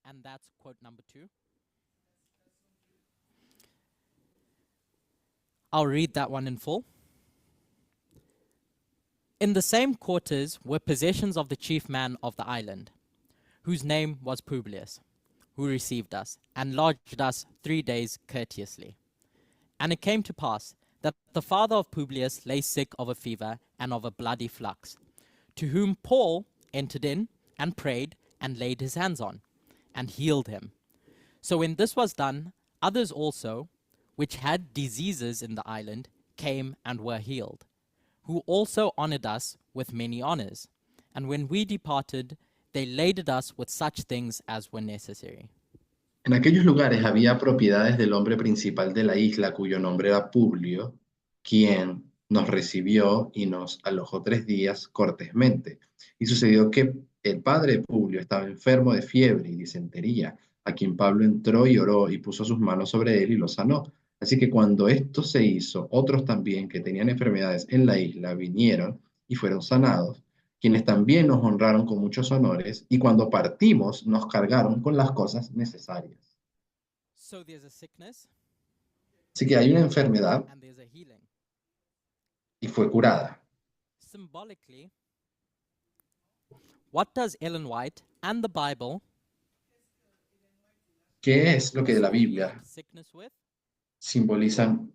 Speaker 2: and that's quote number 2. I'll read that one in full. In the same quarters were possessions of the chief man of the island, whose name was Publius, who received us and lodged us 3 days courteously. And it came to pass that the father of Publius lay sick of a fever and of a bloody flux, to whom Paul entered in and prayed and laid his hands on, and healed him. So when this was done, others also, which had diseases in the island, came and were healed, who also honored us with many honors. And when we departed, they laded us with such things as were necessary.
Speaker 1: en aquellos lugares había propiedades del hombre principal de la isla, cuyo nombre era Publio, quien nos recibió y nos alojó 3 días cortésmente. Y sucedió que el padre de Publio estaba enfermo de fiebre y disentería, a quien Pablo entró y oró y puso sus manos sobre él y lo sanó. Así que cuando esto se hizo, otros también que tenían enfermedades en la isla vinieron y fueron sanados, quienes también nos honraron con muchos honores, y cuando partimos nos cargaron con las cosas necesarias.
Speaker 2: So there's a sickness
Speaker 1: Así que hay una enfermedad
Speaker 2: and there's a healing.
Speaker 1: y fue curada.
Speaker 2: Symbolically, what does Ellen White and the Bible
Speaker 1: ¿Qué es lo que de la Biblia
Speaker 2: sickness with?
Speaker 1: simbolizan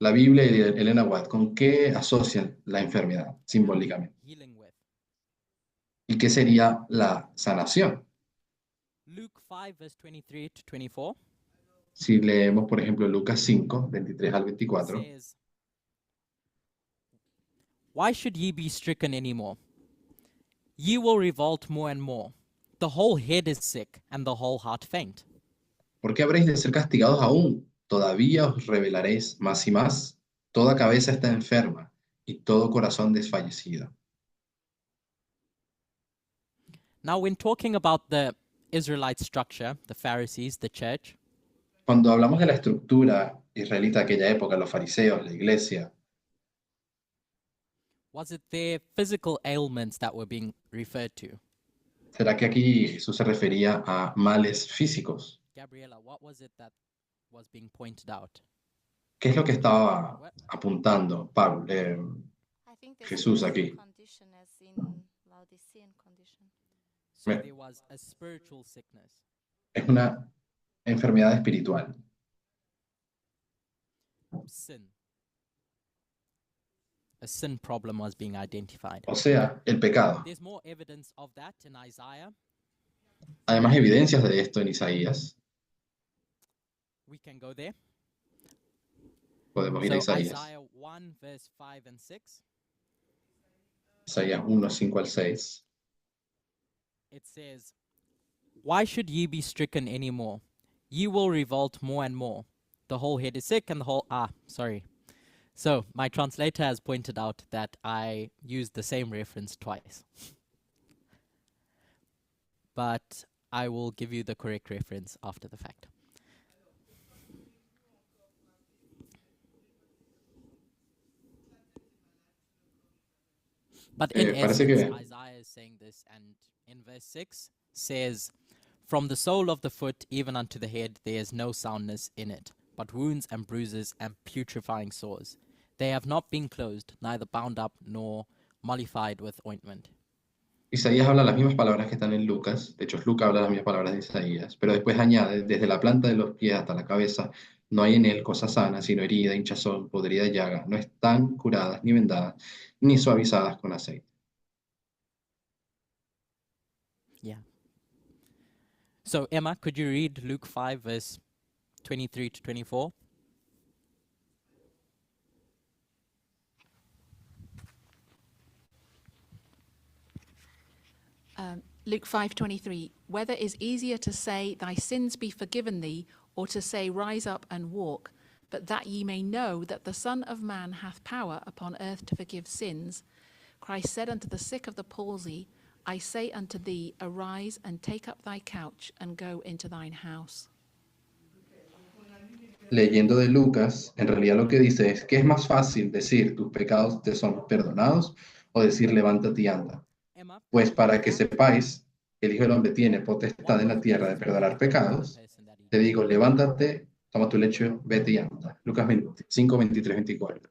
Speaker 1: la Biblia y Elena White? ¿Con qué asocian la enfermedad simbólicamente?
Speaker 2: Healing with.
Speaker 1: ¿Y qué sería la sanación?
Speaker 2: Luke 5, verse 23 to 24
Speaker 1: Si leemos, por ejemplo, Lucas 5, 23 al 24,
Speaker 2: says, Why should ye be stricken any more? Ye will revolt more and more. The whole head is sick, and the whole heart faint.
Speaker 1: ¿por qué habréis de ser castigados aún? Todavía os rebelaréis más y más. Toda cabeza está enferma y todo corazón desfallecido.
Speaker 2: Now, when talking about the Israelite structure, the Pharisees, the church,
Speaker 1: Cuando hablamos de la estructura israelita de aquella época, los fariseos, la iglesia,
Speaker 2: was it their physical ailments that were being referred to?
Speaker 1: ¿será que aquí Jesús se refería a males físicos?
Speaker 2: Gabriela, what was it that was being pointed out?
Speaker 1: ¿Qué es lo que estaba apuntando Pablo,
Speaker 7: I think there's
Speaker 1: Jesús
Speaker 7: a
Speaker 1: aquí?
Speaker 7: condition as in Laodicean condition.
Speaker 2: So
Speaker 1: Me-
Speaker 2: there was a spiritual sickness.
Speaker 1: Es una enfermedad espiritual,
Speaker 2: Sin. A sin problem was being identified.
Speaker 1: o sea, el pecado.
Speaker 2: There's more evidence of that in Isaiah.
Speaker 1: Hay más evidencias de esto en Isaías.
Speaker 2: We can go there.
Speaker 1: Podemos ir a
Speaker 2: So
Speaker 1: Isaías.
Speaker 2: Isaiah 1, verse 5 and 6.
Speaker 1: Isaías 1, 5 al 6.
Speaker 2: it says, "Why should ye be stricken any more? Ye will revolt more and more. The whole head is sick and the whole..." Sorry. So my translator has pointed out that I used the same reference twice. But I will give you the correct reference after the fact. But in
Speaker 1: Parece
Speaker 2: essence,
Speaker 1: que
Speaker 2: Isaiah is saying this, and in verse 6 says, "From the sole of the foot even unto the head there is no soundness in it, but wounds and bruises and putrefying sores. They have not been closed, neither bound up nor mollified with ointment."
Speaker 1: Isaías habla las mismas palabras que están en Lucas, de hecho Lucas habla las mismas palabras de Isaías, pero después añade, desde la planta de los pies hasta la cabeza, no hay en él cosa sana, sino herida, hinchazón, podrida llaga, no están curadas ni vendadas, ni suavizadas con aceite.
Speaker 2: Yeah. So Emma, could you read Luke 5 verse 23 to 24?
Speaker 5: Luke 5:23. Whether is easier to say, "Thy sins be forgiven thee," or to say, "Rise up and walk"? But that ye may know that the Son of Man hath power upon earth to forgive sins. Christ said unto the sick of the palsy, "I say unto thee, arise and take up thy couch and go into thine house."
Speaker 1: Leyendo de Lucas, en realidad lo que dice es que es más fácil decir tus pecados te son perdonados o decir levántate y anda.
Speaker 2: Emma,
Speaker 1: Pues para que sepáis que el Hijo del Hombre tiene potestad en la tierra de perdonar pecados, te digo, levántate, toma tu lecho, vete y anda. Lucas 5, 23, 24.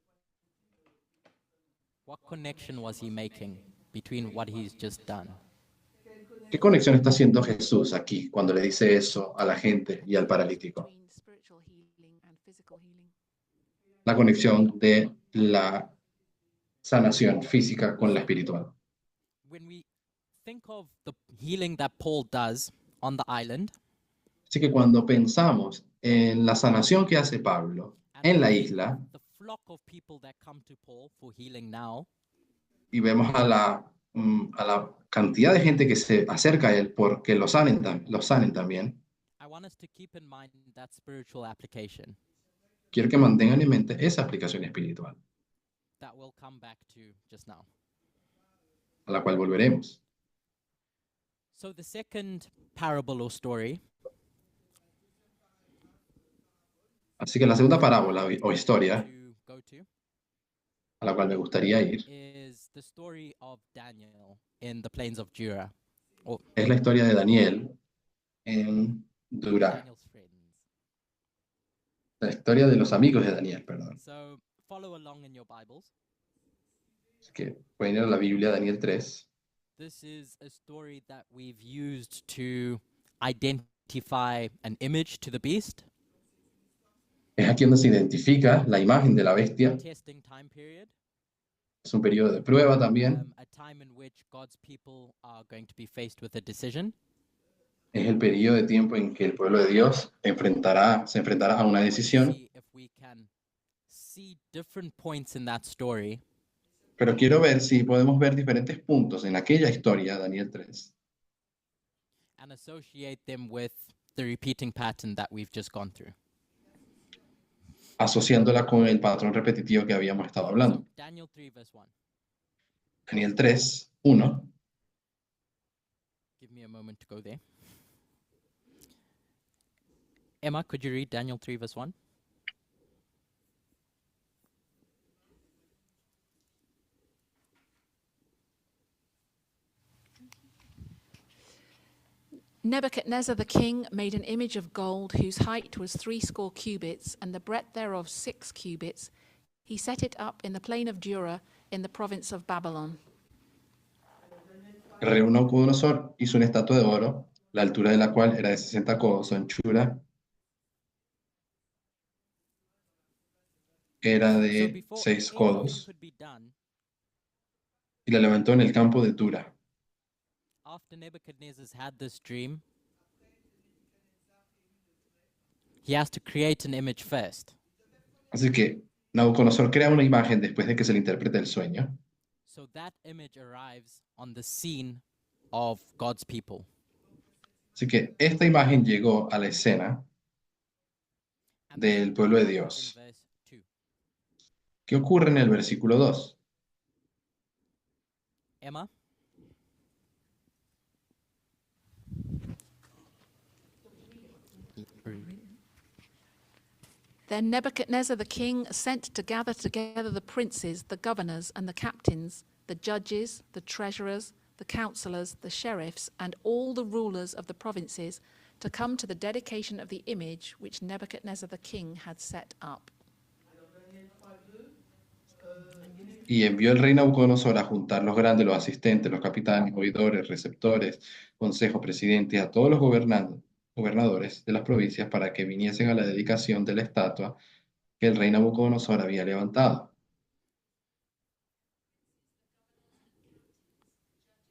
Speaker 2: what connection was he making between what he's just done?
Speaker 1: ¿Qué conexión está haciendo Jesús aquí cuando le dice eso a la gente y al paralítico?
Speaker 5: Between spiritual healing and physical healing.
Speaker 1: La conexión de la sanación física con la espiritual.
Speaker 2: When we think of the healing that Paul does on the island,
Speaker 1: Así que cuando pensamos en la sanación que hace Pablo en la isla
Speaker 2: the flock of people that come to Paul for healing now,
Speaker 1: y vemos a la cantidad de gente que se acerca a él porque lo sanen también,
Speaker 2: I want us to keep in mind that spiritual application
Speaker 1: quiero que mantengan en mente esa aplicación espiritual,
Speaker 2: that we'll come back to just now.
Speaker 1: a la cual volveremos.
Speaker 2: So the second parable or story
Speaker 1: Así que la segunda parábola o historia
Speaker 2: to go to
Speaker 1: a la cual me gustaría ir
Speaker 2: is the story of Daniel in the plains of Jura, or
Speaker 1: es la historia de Daniel en Dura,
Speaker 2: Daniel's friends.
Speaker 1: la historia de los amigos de Daniel, perdón.
Speaker 2: So follow along in your Bibles.
Speaker 1: Así que pueden ir a la Biblia, Daniel 3.
Speaker 2: This is a story that we've used to identify an image to the beast,
Speaker 1: Es aquí donde se identifica la imagen de la
Speaker 2: a
Speaker 1: bestia.
Speaker 2: testing time period,
Speaker 1: Es un periodo de prueba también.
Speaker 2: a time in which God's people are going to be faced with a decision.
Speaker 1: Es el periodo de tiempo en que el pueblo de Dios se enfrentará a una decisión.
Speaker 2: See if we can see different points in that story
Speaker 1: Pero quiero ver si podemos ver diferentes puntos en aquella historia, Daniel 3,
Speaker 2: and associate them with the repeating pattern that we've just gone through.
Speaker 1: asociándola con el patrón repetitivo que habíamos estado hablando.
Speaker 2: So Daniel 3 verse 1.
Speaker 1: Daniel 3, 1.
Speaker 2: Give me a moment to go there. Emma, could you read Daniel 3 verse 1?
Speaker 5: Nebuchadnezzar the king made an image of gold whose height was 60 cubits and the breadth thereof 6 cubits. He set it up in the plain of Dura in the province of Babylon.
Speaker 1: El rey Nabucodonosor hizo una estatua de oro, la altura de la cual era de 60 codos, su anchura era
Speaker 2: So
Speaker 1: de
Speaker 2: before
Speaker 1: 6
Speaker 2: anything
Speaker 1: codos,
Speaker 2: could be done,
Speaker 1: y la levantó en el campo de Dura.
Speaker 2: after Nebuchadnezzar's had this dream, he has to create an image first.
Speaker 1: Así que Nabucodonosor crea una imagen después de que se le interprete el sueño.
Speaker 2: So that image arrives on the scene of God's people.
Speaker 1: Así que esta imagen llegó a la escena
Speaker 2: And
Speaker 1: del
Speaker 2: then
Speaker 1: pueblo de
Speaker 2: what happens
Speaker 1: Dios.
Speaker 2: in verse 2?
Speaker 1: ¿Qué ocurre en el versículo 2?
Speaker 2: Emma?
Speaker 5: Then Nebuchadnezzar the king sent to gather together the princes, the governors, and the captains, the judges, the treasurers, the counselors, the sheriffs, and all the rulers of the provinces to come to the dedication of the image which Nebuchadnezzar the king had set up.
Speaker 1: Y envió el rey Nabucodonosor a juntar los grandes, los asistentes, los capitanes, oidores, receptores, consejo, presidentes, a todos los gobernadores de las provincias para que viniesen a la dedicación de la estatua que el rey Nabucodonosor había levantado.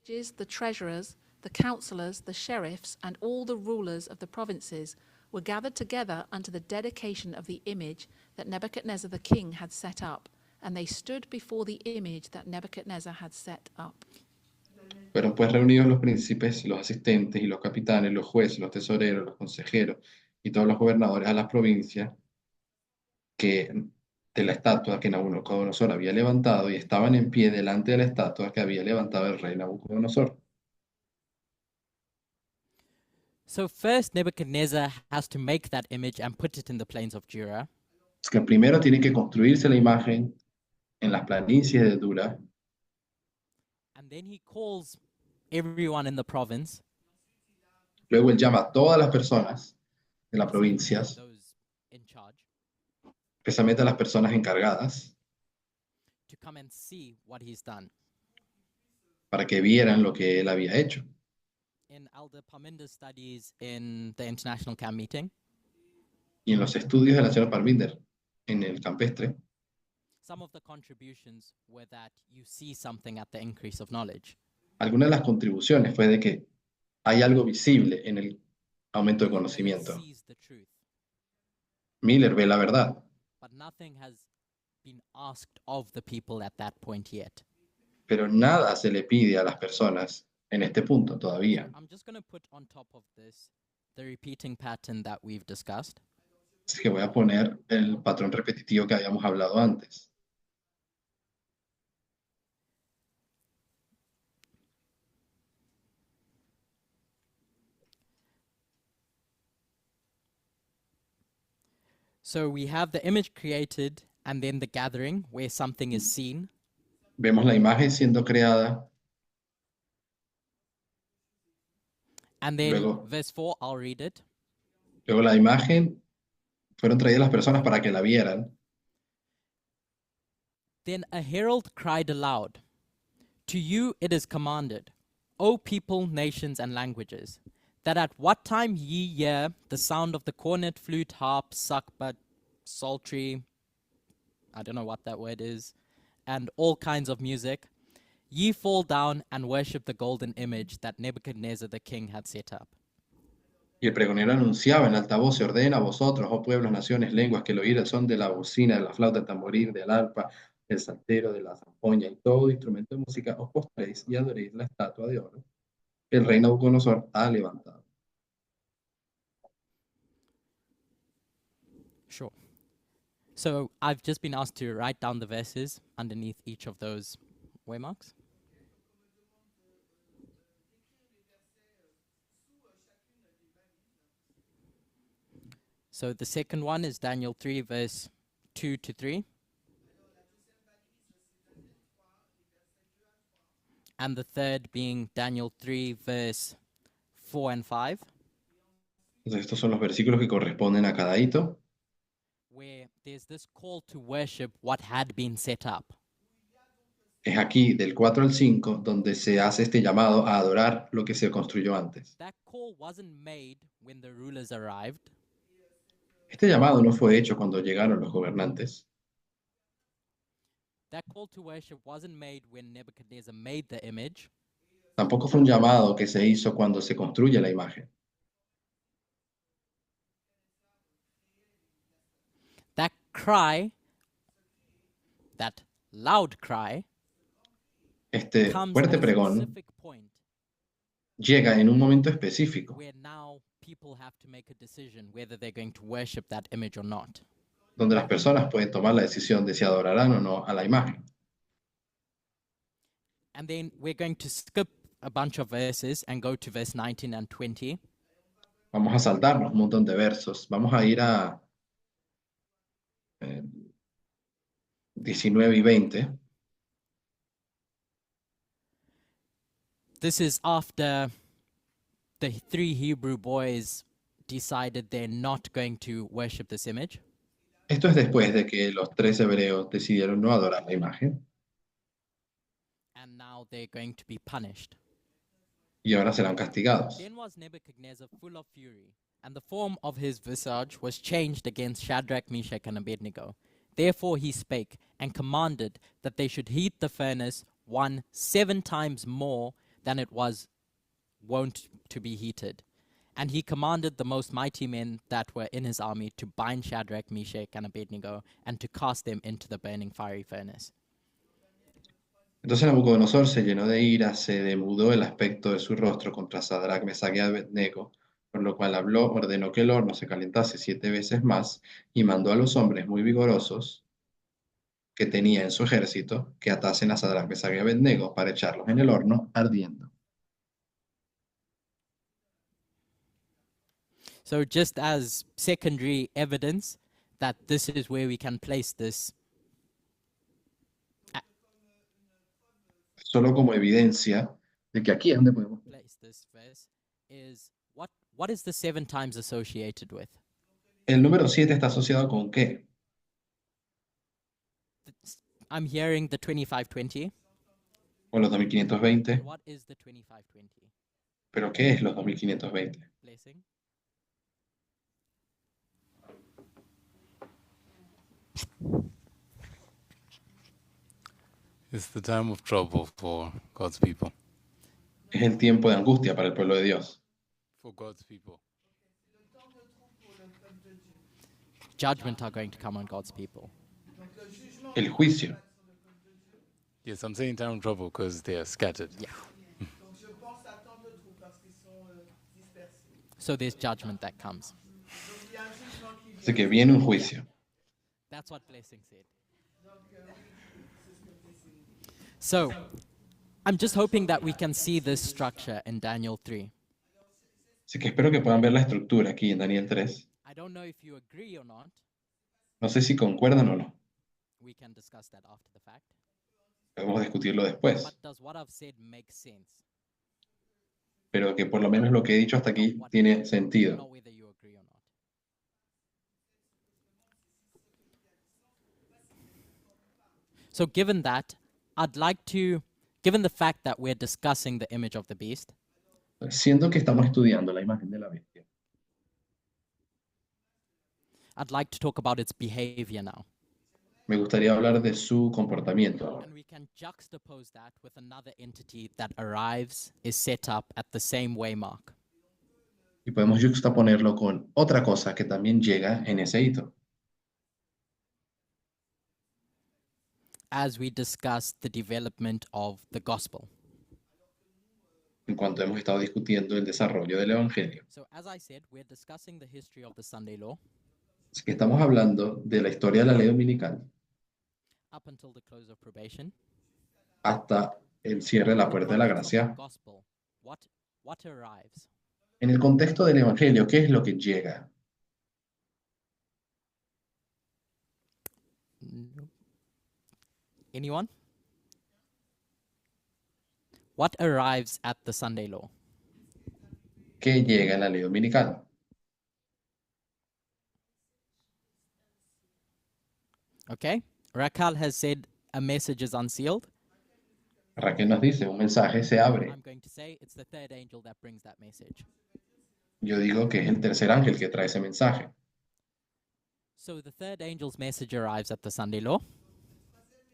Speaker 5: Judges, the treasurers, the counselors, the sheriffs, and all the rulers of the provinces were gathered together unto the dedication of the image that Nebuchadnezzar the king had set up, and they stood before the image that Nebuchadnezzar had set up.
Speaker 1: Fueron pues reunidos los príncipes, los asistentes y los capitanes, los jueces, los tesoreros, los consejeros y todos los gobernadores a las provincias de la estatua que Nabucodonosor había levantado y estaban en pie delante de la estatua que había levantado el rey Nabucodonosor.
Speaker 2: So first Nebuchadnezzar has to make that image and put it in the plains of Dura.
Speaker 1: Es que primero tiene que construirse la imagen en las planicies de Dura,
Speaker 2: And then he calls everyone in the province,
Speaker 1: luego él llama a todas las personas de las provincias,
Speaker 2: those in charge,
Speaker 1: especialmente a las personas encargadas,
Speaker 2: to come and see what he's done.
Speaker 1: para que vieran lo que él había hecho.
Speaker 2: In Elder Parminder's studies in the International Camp meeting,
Speaker 1: Y en los estudios de la señora Parminder, en el campestre,
Speaker 2: some of the contributions were that you see something at the increase of knowledge.
Speaker 1: alguna de las contribuciones fue de que hay algo visible en el aumento de
Speaker 2: Miller
Speaker 1: conocimiento.
Speaker 2: sees the truth,
Speaker 1: Miller ve la verdad,
Speaker 2: but nothing has been asked of the people at that point yet.
Speaker 1: pero nada se le pide a las personas en este punto todavía.
Speaker 2: I'm just going to put on top of this the repeating pattern that we've discussed.
Speaker 1: Así que voy a poner el patrón repetitivo que habíamos hablado antes.
Speaker 2: So we have the image created and then the gathering where something is seen.
Speaker 1: Vemos la imagen siendo creada,
Speaker 2: And then
Speaker 1: Luego-
Speaker 2: verse 4, I'll read it.
Speaker 1: luego la imagen fueron traídas las personas para que la vieran.
Speaker 2: Then a herald cried aloud, "To you it is commanded, O people, nations, and languages, that at what time ye hear the sound of the cornet, flute, harp, sackbut, psaltery, I don't know what that word is, and all kinds of music, ye fall down and worship the golden image that Nebuchadnezzar the king had set up."
Speaker 1: Y el pregonero anunciaba en alta voz: "Se ordena a vosotros, oh pueblos, naciones, lenguas, que el oír el son de la bocina, de la flauta, del tamboril, del arpa, del saltero, de la zampoña y todo instrumento de música, os postréis y adoréis la estatua de oro que el rey Nabucodonosor ha levantado."
Speaker 2: Sure. So I've just been asked to write down the verses underneath each of those waymarks. So the second one is Daniel 3, verse 2 to 3. And the third being Daniel 3, verse 4 and 5,
Speaker 1: Entonces, estos son los versículos que corresponden a cada hito,
Speaker 2: where there's this call to worship what had been set up.
Speaker 1: es aquí del 4 al 5 donde se hace este llamado a adorar lo que se construyó antes.
Speaker 2: That call wasn't made when the rulers arrived.
Speaker 1: Este llamado no fue hecho cuando llegaron los gobernantes,
Speaker 2: That call to worship wasn't made when Nebuchadnezzar made the image.
Speaker 1: tampoco fue un llamado que se hizo cuando se construye la imagen.
Speaker 2: That cry, that loud cry,
Speaker 1: Este
Speaker 2: comes
Speaker 1: fuerte
Speaker 2: at a
Speaker 1: pregón
Speaker 2: specific point
Speaker 1: llega en un momento específico,
Speaker 2: where now people have to make a decision whether they're going to worship that image or not.
Speaker 1: donde las personas pueden tomar la decisión de si adorarán o no a la imagen.
Speaker 2: And then we're going to skip a bunch of verses and go to verse 19 and 20.
Speaker 1: Vamos a saltarnos un montón de versos. Vamos a ir a 19 y 20.
Speaker 2: This is after the 3 Hebrew boys decided they're not going to worship this image.
Speaker 1: Esto es después de que los 3 hebreos decidieron no adorar la imagen
Speaker 2: And now they're going to be punished.
Speaker 1: y ahora serán castigados.
Speaker 2: Then was Nebuchadnezzar full of fury, and the form of his visage was changed against Shadrach, Meshach, and Abednego. Therefore he spake, and commanded that they should heat the furnace 7 times more than it was wont to be heated. And he commanded the most mighty men that were in his army to bind Shadrach, Meshach, and Abednego, and to cast them into the burning fiery furnace.
Speaker 1: Entonces Nabucodonosor se llenó de ira, se demudó el aspecto de su rostro contra Sadrach, Mesach y Abednego, por lo cual habló, ordenó que el horno se calentase 7 veces más y mandó a los hombres muy vigorosos que tenía en su ejército que atasen a Sadrach, Mesach y Abednego para echarlos en el horno ardiendo.
Speaker 2: So just as secondary evidence that this is where we can place this,
Speaker 1: Solo como evidencia de que aquí es donde podemos.
Speaker 2: verse is what is the 7 times associated with?
Speaker 1: El número 7 está asociado con qué?
Speaker 2: I'm hearing the 2520.
Speaker 1: Con los 2520.
Speaker 2: What is the 2520?
Speaker 1: ¿Pero qué es los 2520?
Speaker 2: Blessing.
Speaker 8: It's the time of trouble for God's people.
Speaker 1: Es el tiempo de angustia para el pueblo de Dios.
Speaker 8: For God's people.
Speaker 2: Judgment are going to come on God's people.
Speaker 1: El juicio.
Speaker 8: Yes, I'm saying time of trouble because they are scattered.
Speaker 2: Yeah. So there's judgment that comes.
Speaker 1: Así que viene un juicio.
Speaker 2: That's what Blessing said. So, I'm just hoping that we can see this structure in Daniel 3.
Speaker 1: Así que espero que puedan ver la estructura aquí en Daniel 3.
Speaker 2: I don't know if you agree or not.
Speaker 1: No sé si concuerdan o no.
Speaker 2: We can discuss that after the fact.
Speaker 1: Podemos discutirlo después.
Speaker 2: But does what I've said make sense?
Speaker 1: Pero que por lo menos lo que he dicho hasta aquí tiene
Speaker 2: I don't
Speaker 1: sentido.
Speaker 2: know whether you agree or not. So given that, I'd like to, given the fact that we're discussing the image of the beast,
Speaker 1: Siento que estamos estudiando la imagen de la bestia.
Speaker 2: I'd like to talk about its behavior now.
Speaker 1: Me gustaría hablar de su comportamiento ahora.
Speaker 2: And we can juxtapose that with another entity that arrives, is set up at the same waymark.
Speaker 1: Y podemos juxtaponerlo con otra cosa que también llega en ese hito.
Speaker 2: As we discuss the development of the gospel.
Speaker 1: En cuanto hemos estado discutiendo el desarrollo del Evangelio.
Speaker 2: So as I said, we're discussing the history of the Sunday law
Speaker 1: Así que estamos hablando de la historia de la ley dominical
Speaker 2: up until the close of probation.
Speaker 1: hasta el cierre de la puerta de la
Speaker 2: Context of the
Speaker 1: gracia.
Speaker 2: gospel, what arrives?
Speaker 1: En el contexto del Evangelio, ¿qué es lo que llega?
Speaker 2: Anyone? What arrives at the Sunday law?
Speaker 1: ¿Qué llega en la ley dominical?
Speaker 2: Okay? Rakal has said a message is unsealed.
Speaker 1: Raquel nos dice, un mensaje se abre.
Speaker 2: I'm going to say it's the third angel that brings that message.
Speaker 1: Yo digo que es el tercer ángel que trae ese mensaje.
Speaker 2: So the third angel's message arrives at the Sunday law.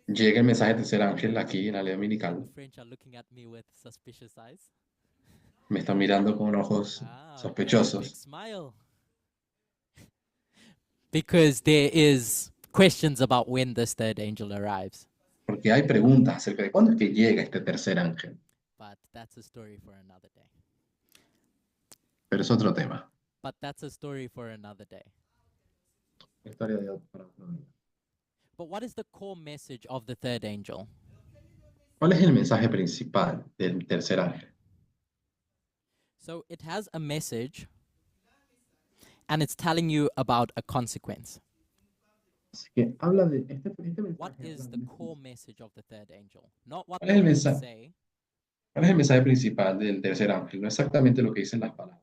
Speaker 1: Llega el mensaje del tercer ángel aquí en la ley dominical.
Speaker 2: The French are looking at me with suspicious eyes.
Speaker 1: Me está mirando con ojos
Speaker 2: Ah, okay, big
Speaker 1: sospechosos.
Speaker 2: smile. Because there is questions about when this third angel arrives.
Speaker 1: Porque hay preguntas acerca de cuándo es que llega este tercer ángel.
Speaker 2: But that's a story for another day.
Speaker 1: pero es otro tema.
Speaker 2: But that's a story for another day.
Speaker 1: Historia de para otro día.
Speaker 2: But what is the core message of the third angel?
Speaker 1: ¿Cuál es el mensaje principal del tercer ángel?
Speaker 2: So it has a message and it's telling you about a consequence.
Speaker 1: Así que habla de este
Speaker 2: What
Speaker 1: mensaje.
Speaker 2: is
Speaker 1: Habla
Speaker 2: the
Speaker 1: de-
Speaker 2: core message of the third angel? Not what
Speaker 1: ¿Cuál
Speaker 2: the
Speaker 1: es el
Speaker 2: words
Speaker 1: mensaje?
Speaker 2: say,
Speaker 1: ¿Cuál es el mensaje principal del tercer ángel? No exactamente lo que dicen las palabras.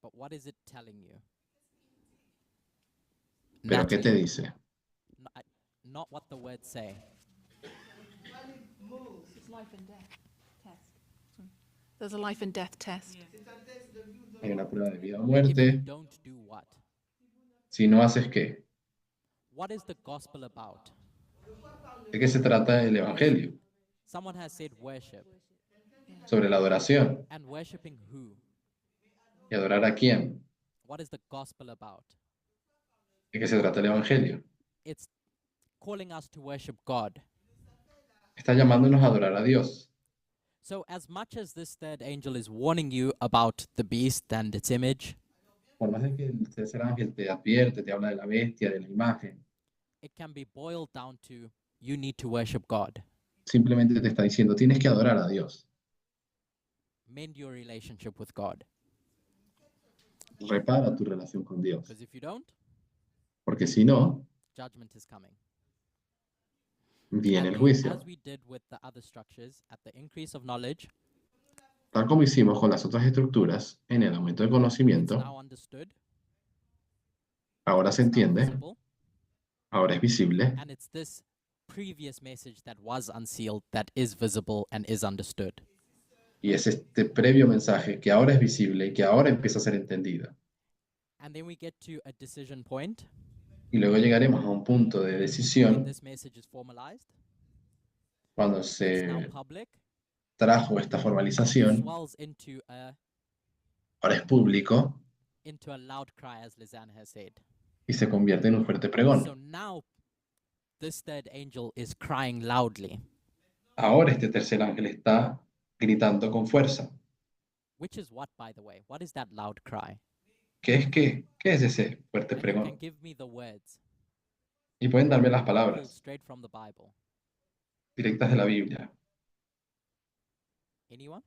Speaker 2: but what is it telling you?
Speaker 1: ¿Pero qué te
Speaker 2: Natalie,
Speaker 1: dice?
Speaker 2: not what the words say.
Speaker 5: It's life and death test. There's a life and death test.
Speaker 1: Hay una prueba de vida o
Speaker 2: If you
Speaker 1: muerte.
Speaker 2: don't do what?
Speaker 1: Si no haces qué.
Speaker 2: What is the gospel about?
Speaker 1: ¿De qué se trata el evangelio?
Speaker 2: Someone has said worship.
Speaker 1: Sobre la adoración.
Speaker 2: And worshiping who?
Speaker 1: ¿Y adorar a quién?
Speaker 2: What is the gospel about?
Speaker 1: ¿De qué se trata el evangelio?
Speaker 2: It's calling us to worship God.
Speaker 1: Está llamándonos a adorar a Dios.
Speaker 2: So, as much as this third angel is warning you about the beast and its image,
Speaker 1: Por más de que el tercer ángel te advierte, te habla de la bestia, de la imagen,
Speaker 2: it can be boiled down to you need to worship God.
Speaker 1: simplemente te está diciendo, tienes que adorar a Dios.
Speaker 2: Mend your relationship with God.
Speaker 1: Repara tu relación con Dios.
Speaker 2: Because if you don't,
Speaker 1: Porque si no,
Speaker 2: judgment is coming.
Speaker 1: viene
Speaker 2: And
Speaker 1: el
Speaker 2: then,
Speaker 1: juicio.
Speaker 2: as we did with the other structures, at the increase of knowledge,
Speaker 1: Tal como hicimos con las otras estructuras, en el aumento de
Speaker 2: it's
Speaker 1: conocimiento,
Speaker 2: now understood,
Speaker 1: ahora se
Speaker 2: it's now
Speaker 1: entiende,
Speaker 2: visible,
Speaker 1: ahora es visible,
Speaker 2: and it's this previous message that was unsealed that is visible and is understood.
Speaker 1: y es este previo mensaje que ahora es visible y que ahora empieza a ser entendido.
Speaker 2: And then we get to a decision point
Speaker 1: Y luego llegaremos a un punto de
Speaker 2: when
Speaker 1: decisión
Speaker 2: this message is formalized.
Speaker 1: cuando
Speaker 2: It's
Speaker 1: se
Speaker 2: now public.
Speaker 1: trajo esta formalización,
Speaker 2: Swells into
Speaker 1: ahora es público
Speaker 2: a loud cry, as Lizanne has said.
Speaker 1: y se convierte en un fuerte
Speaker 2: So
Speaker 1: pregón.
Speaker 2: now this third angel is crying loudly,
Speaker 1: Ahora este tercer ángel está gritando con fuerza.
Speaker 2: which is what, by the way? What is that loud cry?
Speaker 1: ¿Qué es qué? ¿Qué es ese fuerte
Speaker 2: And you can
Speaker 1: pregón?
Speaker 2: give me the words
Speaker 1: Y pueden darme las
Speaker 2: pulled
Speaker 1: palabras
Speaker 2: straight from the Bible.
Speaker 1: directas de la Biblia.
Speaker 2: Anyone?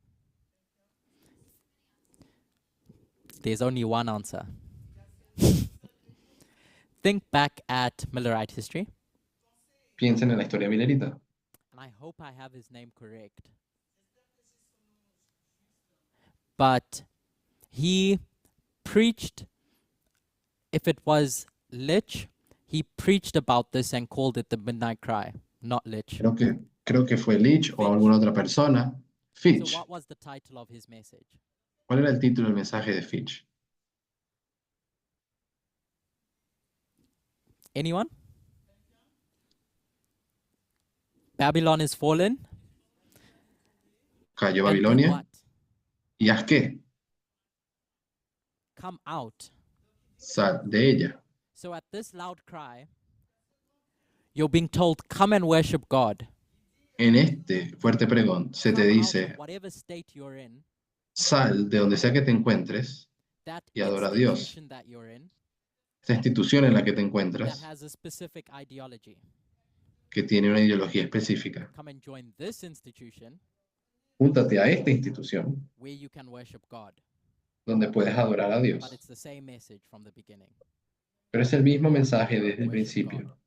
Speaker 2: There's only one answer. Think back at Millerite history,
Speaker 1: Piensen en la historia milerita.
Speaker 2: and I hope I have his name correct. But he preached, if it was Lich, he preached about this and called it the midnight cry, not Lich.
Speaker 1: Creo que fue Lich o alguna otra persona.
Speaker 2: So
Speaker 1: Fitch.
Speaker 2: what was the title of his message?
Speaker 1: ¿Cuál era el título del mensaje de Fitch?
Speaker 2: Anyone? Babylon is fallen.
Speaker 1: Cayó
Speaker 2: and do
Speaker 1: Babilonia.
Speaker 2: what?
Speaker 1: ¿Y haz qué?
Speaker 2: Come out.
Speaker 1: Sal de ella.
Speaker 2: So at this loud cry, you're being told, come and worship God.
Speaker 1: En este fuerte pregón se te
Speaker 2: Come out
Speaker 1: dice,
Speaker 2: of whatever state you're in,
Speaker 1: sal de donde sea que te encuentres,
Speaker 2: that
Speaker 1: y adora a Dios.
Speaker 2: institution that you're in,
Speaker 1: esta institución en la que te
Speaker 2: that
Speaker 1: encuentras,
Speaker 2: has a specific ideology.
Speaker 1: que tiene una ideología específica.
Speaker 2: Come and join this institution
Speaker 1: Júntate a esta institución
Speaker 2: where you can worship God.
Speaker 1: donde puedes adorar a
Speaker 2: But
Speaker 1: Dios.
Speaker 2: it's the same message from the beginning.
Speaker 1: Pero es el mismo mensaje desde el
Speaker 2: Worship
Speaker 1: principio.
Speaker 2: God.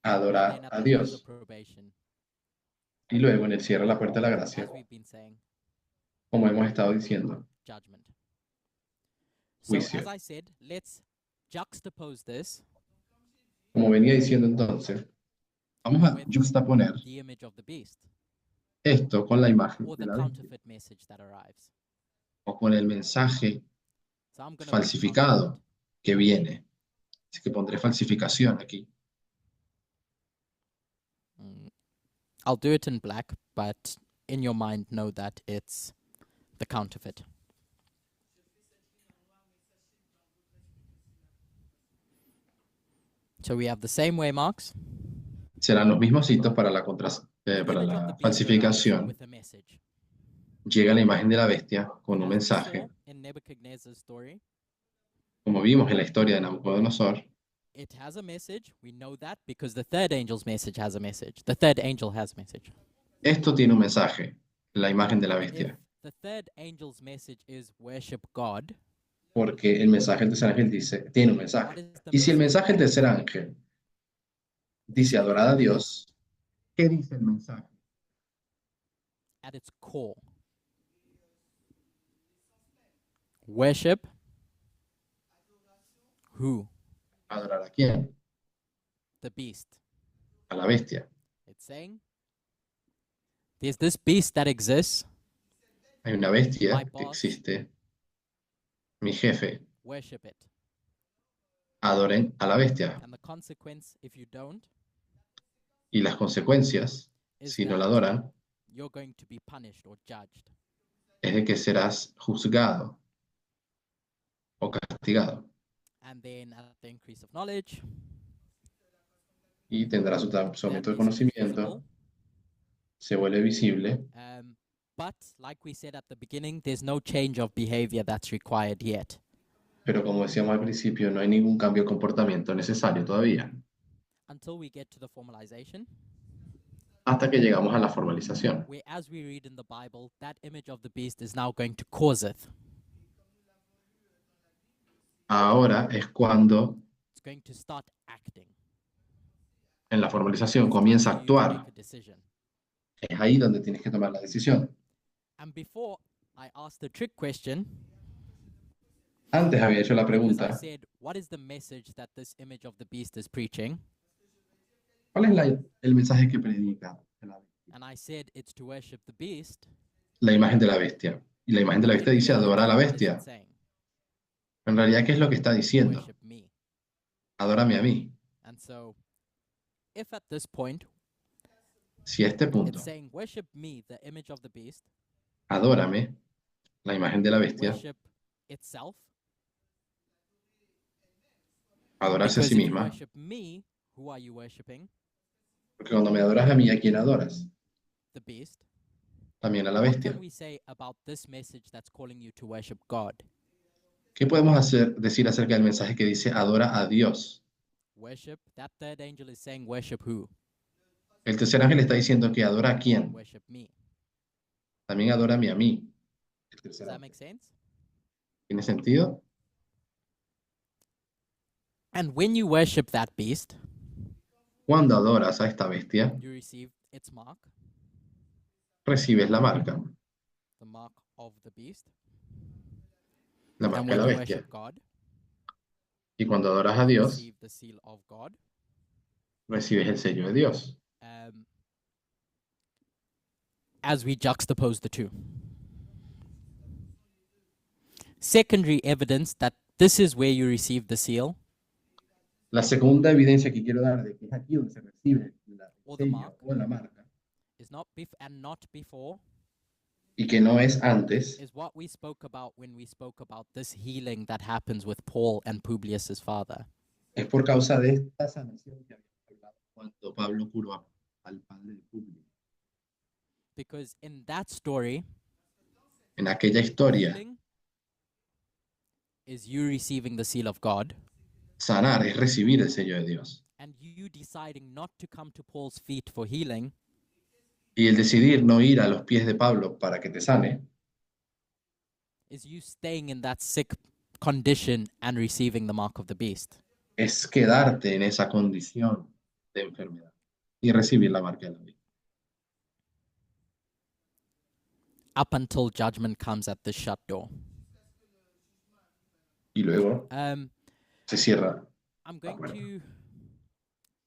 Speaker 1: Adorar
Speaker 2: And then at
Speaker 1: a
Speaker 2: the close
Speaker 1: Dios.
Speaker 2: of probation,
Speaker 1: Y luego en el cierre de la puerta de la gracia,
Speaker 2: as we've been saying,
Speaker 1: como hemos estado diciendo,
Speaker 2: judgment. So
Speaker 1: Juicio.
Speaker 2: as I said, let's juxtapose this
Speaker 1: como venía diciendo entonces, vamos a
Speaker 2: with
Speaker 1: juxtaponer
Speaker 2: the image of the beast
Speaker 1: esto con la imagen
Speaker 2: or
Speaker 1: de
Speaker 2: the
Speaker 1: la bestia,
Speaker 2: counterfeit message that arrives.
Speaker 1: o con el mensaje
Speaker 2: So I'm going to
Speaker 1: falsificado que viene. Así que pondré falsificación aquí.
Speaker 2: I'll do it in black, but in your mind know that it's the counterfeit. So we have the same way marks.
Speaker 1: Serán los mismos hitos para la,
Speaker 2: The
Speaker 1: para
Speaker 2: image of
Speaker 1: la
Speaker 2: the beast arrives
Speaker 1: falsificación.
Speaker 2: with a message.
Speaker 1: llega la imagen de la bestia con un
Speaker 2: As we
Speaker 1: mensaje,
Speaker 2: saw in Nebuchadnezzar's story,
Speaker 1: como vimos en la historia de Nabucodonosor.
Speaker 2: it has a message. We know that because the third angel's message has a message. The third angel has a message.
Speaker 1: Esto tiene un mensaje, la imagen de la
Speaker 2: If
Speaker 1: bestia,
Speaker 2: the third angel's message is worship God,
Speaker 1: porque el mensaje del tercer ángel tiene un
Speaker 2: what
Speaker 1: mensaje.
Speaker 2: is the
Speaker 1: Y si el
Speaker 2: message
Speaker 1: mensaje del tercer ángel dice adorar a Dios, ¿qué dice el mensaje?
Speaker 2: at its core? Worship who?
Speaker 1: ¿Adorar a quién?
Speaker 2: The beast.
Speaker 1: A la bestia.
Speaker 2: It's saying there's this beast that exists.
Speaker 1: Hay una bestia
Speaker 2: My
Speaker 1: que
Speaker 2: boss.
Speaker 1: existe, mi jefe,
Speaker 2: Worship it.
Speaker 1: adoren a la bestia.
Speaker 2: And the consequence, if you don't,
Speaker 1: Y las consecuencias,
Speaker 2: is
Speaker 1: si no la
Speaker 2: that
Speaker 1: adoran,
Speaker 2: you're going to be punished or judged.
Speaker 1: es de que serás juzgado o castigado.
Speaker 2: And then at the increase of knowledge,
Speaker 1: Y tendrá su
Speaker 2: that
Speaker 1: aumento de
Speaker 2: is
Speaker 1: conocimiento,
Speaker 2: invisible.
Speaker 1: se vuelve visible,
Speaker 2: But like we said at the beginning, there's no change of behavior that's required yet.
Speaker 1: pero como decíamos al principio, no hay ningún cambio de comportamiento necesario todavía,
Speaker 2: Until we get to the formalization,
Speaker 1: hasta que llegamos a la formalización.
Speaker 2: where as we read in the Bible, that image of the beast is now going to causeth.
Speaker 1: Ahora es cuando
Speaker 2: It's going to start acting.
Speaker 1: en la formalización
Speaker 2: It's
Speaker 1: comienza a
Speaker 2: time for you to
Speaker 1: actuar.
Speaker 2: make a decision.
Speaker 1: Es ahí donde tienes que tomar la decisión.
Speaker 2: And before I asked the trick question,
Speaker 1: Antes había hecho la
Speaker 2: because I
Speaker 1: pregunta,
Speaker 2: said, what is the message that this image of the beast is preaching?
Speaker 1: ¿cuál es el mensaje que predica
Speaker 2: And I said, it's to worship the beast.
Speaker 1: la imagen de la bestia? Y la imagen de la bestia
Speaker 2: Then
Speaker 1: dice
Speaker 2: really,
Speaker 1: adorar a la
Speaker 2: what is it
Speaker 1: bestia.
Speaker 2: saying?
Speaker 1: En realidad, ¿qué es lo que está diciendo?
Speaker 2: Worship me.
Speaker 1: Adórame a mí.
Speaker 2: And so, if at this point
Speaker 1: Si a este punto,
Speaker 2: it's saying, worship me, the image of the beast,
Speaker 1: adórame, la imagen de la bestia,
Speaker 2: worship itself,
Speaker 1: adorarse a
Speaker 2: because
Speaker 1: sí
Speaker 2: if you
Speaker 1: misma,
Speaker 2: worship me, who are you worshiping?
Speaker 1: porque cuando me adoras a mí, ¿a quién adoras?
Speaker 2: The beast.
Speaker 1: También a la
Speaker 2: What
Speaker 1: bestia.
Speaker 2: can we say about this message that's calling you to worship God?
Speaker 1: ¿Qué podemos decir acerca del mensaje que dice adora a Dios?
Speaker 2: Worship, that third angel is saying, worship who?
Speaker 1: El tercer ángel está diciendo que adora a quién.
Speaker 2: Worship me.
Speaker 1: También adórame a mí. El
Speaker 2: Does
Speaker 1: tercer
Speaker 2: that
Speaker 1: ángel.
Speaker 2: make sense?
Speaker 1: ¿Tiene sentido?
Speaker 2: And when you worship that beast,
Speaker 1: Cuando adoras a esta bestia,
Speaker 2: you receive its mark,
Speaker 1: recibes la marca,
Speaker 2: the mark of the beast.
Speaker 1: la
Speaker 2: And
Speaker 1: marca de
Speaker 2: when
Speaker 1: la
Speaker 2: you
Speaker 1: bestia.
Speaker 2: worship God,
Speaker 1: Y cuando adoras a
Speaker 2: you
Speaker 1: Dios,
Speaker 2: receive the seal of God.
Speaker 1: recibes el sello de Dios.
Speaker 2: As we juxtapose the two. Secondary evidence that this is where you receive the seal
Speaker 1: La segunda evidencia que quiero dar de que es aquí donde se recibe el
Speaker 2: or the
Speaker 1: sello
Speaker 2: mark
Speaker 1: o la marca,
Speaker 2: is not not before,
Speaker 1: y que no es antes,
Speaker 2: is what we spoke about when we spoke about this healing that happens with Paul and Publius's father.
Speaker 1: es por causa de esta sanación que habíamos hablado cuando Pablo curó al padre de Publio.
Speaker 2: Because in that story,
Speaker 1: En aquella historia,
Speaker 2: healing is you receiving the seal of God
Speaker 1: sanar es recibir el sello de Dios.
Speaker 2: and you deciding not to come to Paul's feet for healing
Speaker 1: Y el decidir no ir a los pies de Pablo para que te sane,
Speaker 2: is you staying in that sick condition and receiving the mark of the beast.
Speaker 1: es quedarte en esa condición de enfermedad y recibir la marca de la vida.
Speaker 2: Up until judgment comes at the shut door.
Speaker 1: Y luego se cierra.
Speaker 2: I'm going to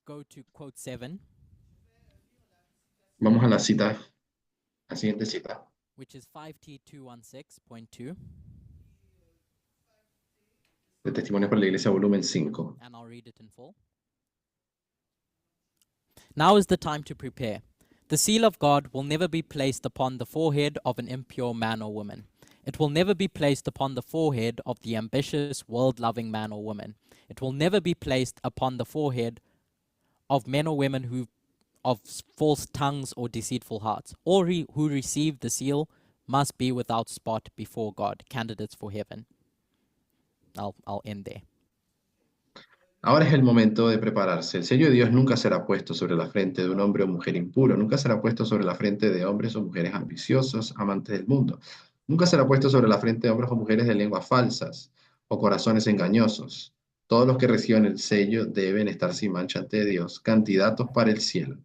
Speaker 2: go to quote 7,
Speaker 1: Vamos a la cita, la siguiente cita,
Speaker 2: which is 5T216.2,
Speaker 1: de Testimonios para la Iglesia, volumen 5.
Speaker 2: and I'll read it in full. Now is the time to prepare. The seal of God will never be placed upon the forehead of an impure man or woman. It will never be placed upon the forehead of the ambitious, world-loving man or woman. It will never be placed upon the forehead of men or women of false tongues or deceitful hearts, or who receive the seal must be without spot before God, candidates for heaven. I'll end there.
Speaker 1: Ahora es el momento de prepararse. El sello de Dios nunca será puesto sobre la frente de un hombre o mujer impuro, nunca será puesto sobre la frente de hombres o mujeres ambiciosos, amantes del mundo. Nunca será puesto sobre la frente de hombres o mujeres de lenguas falsas o corazones engañosos. Todos los que reciban el sello deben estar sin mancha ante Dios, candidatos para el cielo.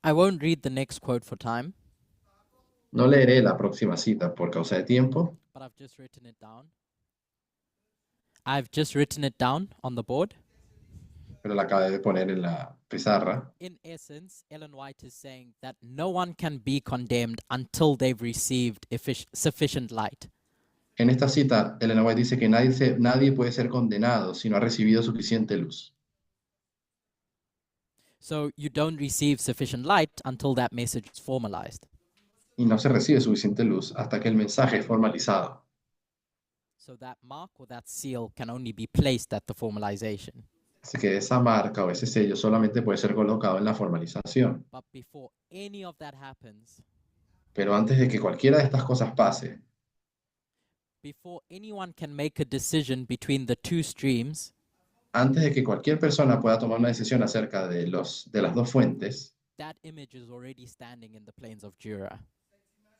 Speaker 2: I won't read the next quote for time,
Speaker 1: No leeré la próxima cita por causa de tiempo,
Speaker 2: but I've just written it down. I've just written it down on the board.
Speaker 1: pero la acabé de poner en la pizarra.
Speaker 2: In essence, Ellen White is saying that no one can be condemned until they've received sufficient light.
Speaker 1: En esta cita, Elena White dice que nadie puede ser condenado si no ha recibido suficiente luz.
Speaker 2: So you don't receive sufficient light until that message is formalized.
Speaker 1: Y no se recibe suficiente luz hasta que el mensaje es formalizado.
Speaker 2: So that mark or that seal can only be placed at the formalization.
Speaker 1: Así que esa marca o ese sello solamente puede ser colocado en la formalización.
Speaker 2: But before any of that happens,
Speaker 1: Pero antes de que cualquiera de estas cosas pase,
Speaker 2: before anyone can make a decision between the two streams,
Speaker 1: antes de que cualquier persona pueda tomar una decisión acerca de las dos fuentes,
Speaker 2: that image is already standing in the plains of Jura.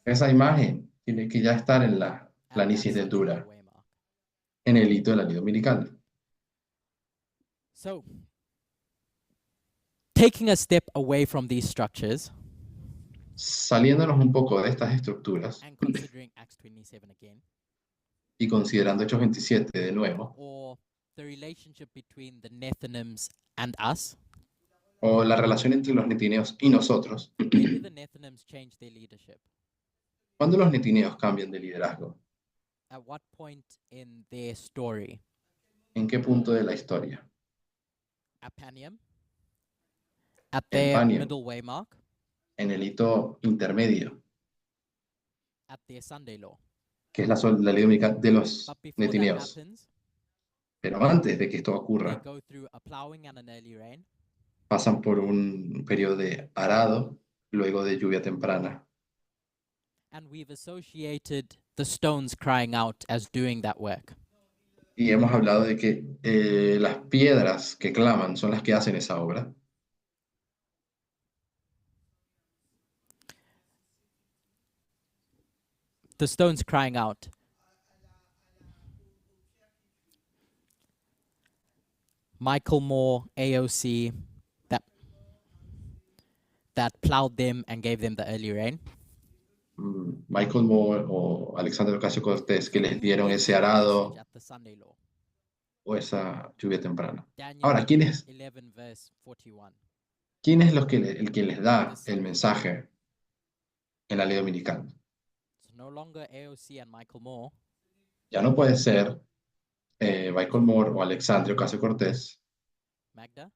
Speaker 1: esa imagen tiene que ya estar en la
Speaker 2: at that
Speaker 1: planicie de
Speaker 2: Sunday
Speaker 1: Dura,
Speaker 2: waymark.
Speaker 1: en el hito de la ley dominical.
Speaker 2: So, taking a step away from these structures
Speaker 1: Saliéndonos un poco de estas estructuras
Speaker 2: and considering Acts 27 again,
Speaker 1: y considerando Hechos 27 de nuevo,
Speaker 2: or the relationship between the Nethinims and us,
Speaker 1: o la relación entre los netineos y nosotros,
Speaker 2: maybe the Nethinims change their leadership.
Speaker 1: cuando los netineos cambian de liderazgo,
Speaker 2: At what point in their story?
Speaker 1: ¿en qué punto de la historia?
Speaker 2: At Panium? At
Speaker 1: En
Speaker 2: their
Speaker 1: Panium.
Speaker 2: middle waymark?
Speaker 1: En el hito intermedio,
Speaker 2: At their Sunday law?
Speaker 1: que es la ley dominical de los
Speaker 2: But before that
Speaker 1: netineos.
Speaker 2: happens,
Speaker 1: Pero antes de que esto
Speaker 2: they
Speaker 1: ocurra,
Speaker 2: go through a plowing and an early rain,
Speaker 1: pasan por un periodo de arado, luego de lluvia temprana.
Speaker 2: and we've associated the stones crying out as doing that work.
Speaker 1: Y hemos hablado de que las piedras que claman son las que hacen esa obra.
Speaker 2: The stones crying out. Michael Moore, AOC, that plowed them and gave them the early rain.
Speaker 1: Michael Moore o Alexander Ocasio-Cortez que les dieron
Speaker 2: Gave
Speaker 1: ese
Speaker 2: them the
Speaker 1: arado
Speaker 2: message at the Sunday law.
Speaker 1: o esa lluvia temprana.
Speaker 2: Daniel
Speaker 1: Ahora, ¿quién es
Speaker 2: 11 verse 41.
Speaker 1: el que les da el mensaje en la ley dominical?
Speaker 2: It's no longer AOC and Michael Moore.
Speaker 1: Ya no puede ser Michael Moore o Alexandria Ocasio-Cortez.
Speaker 2: Magda?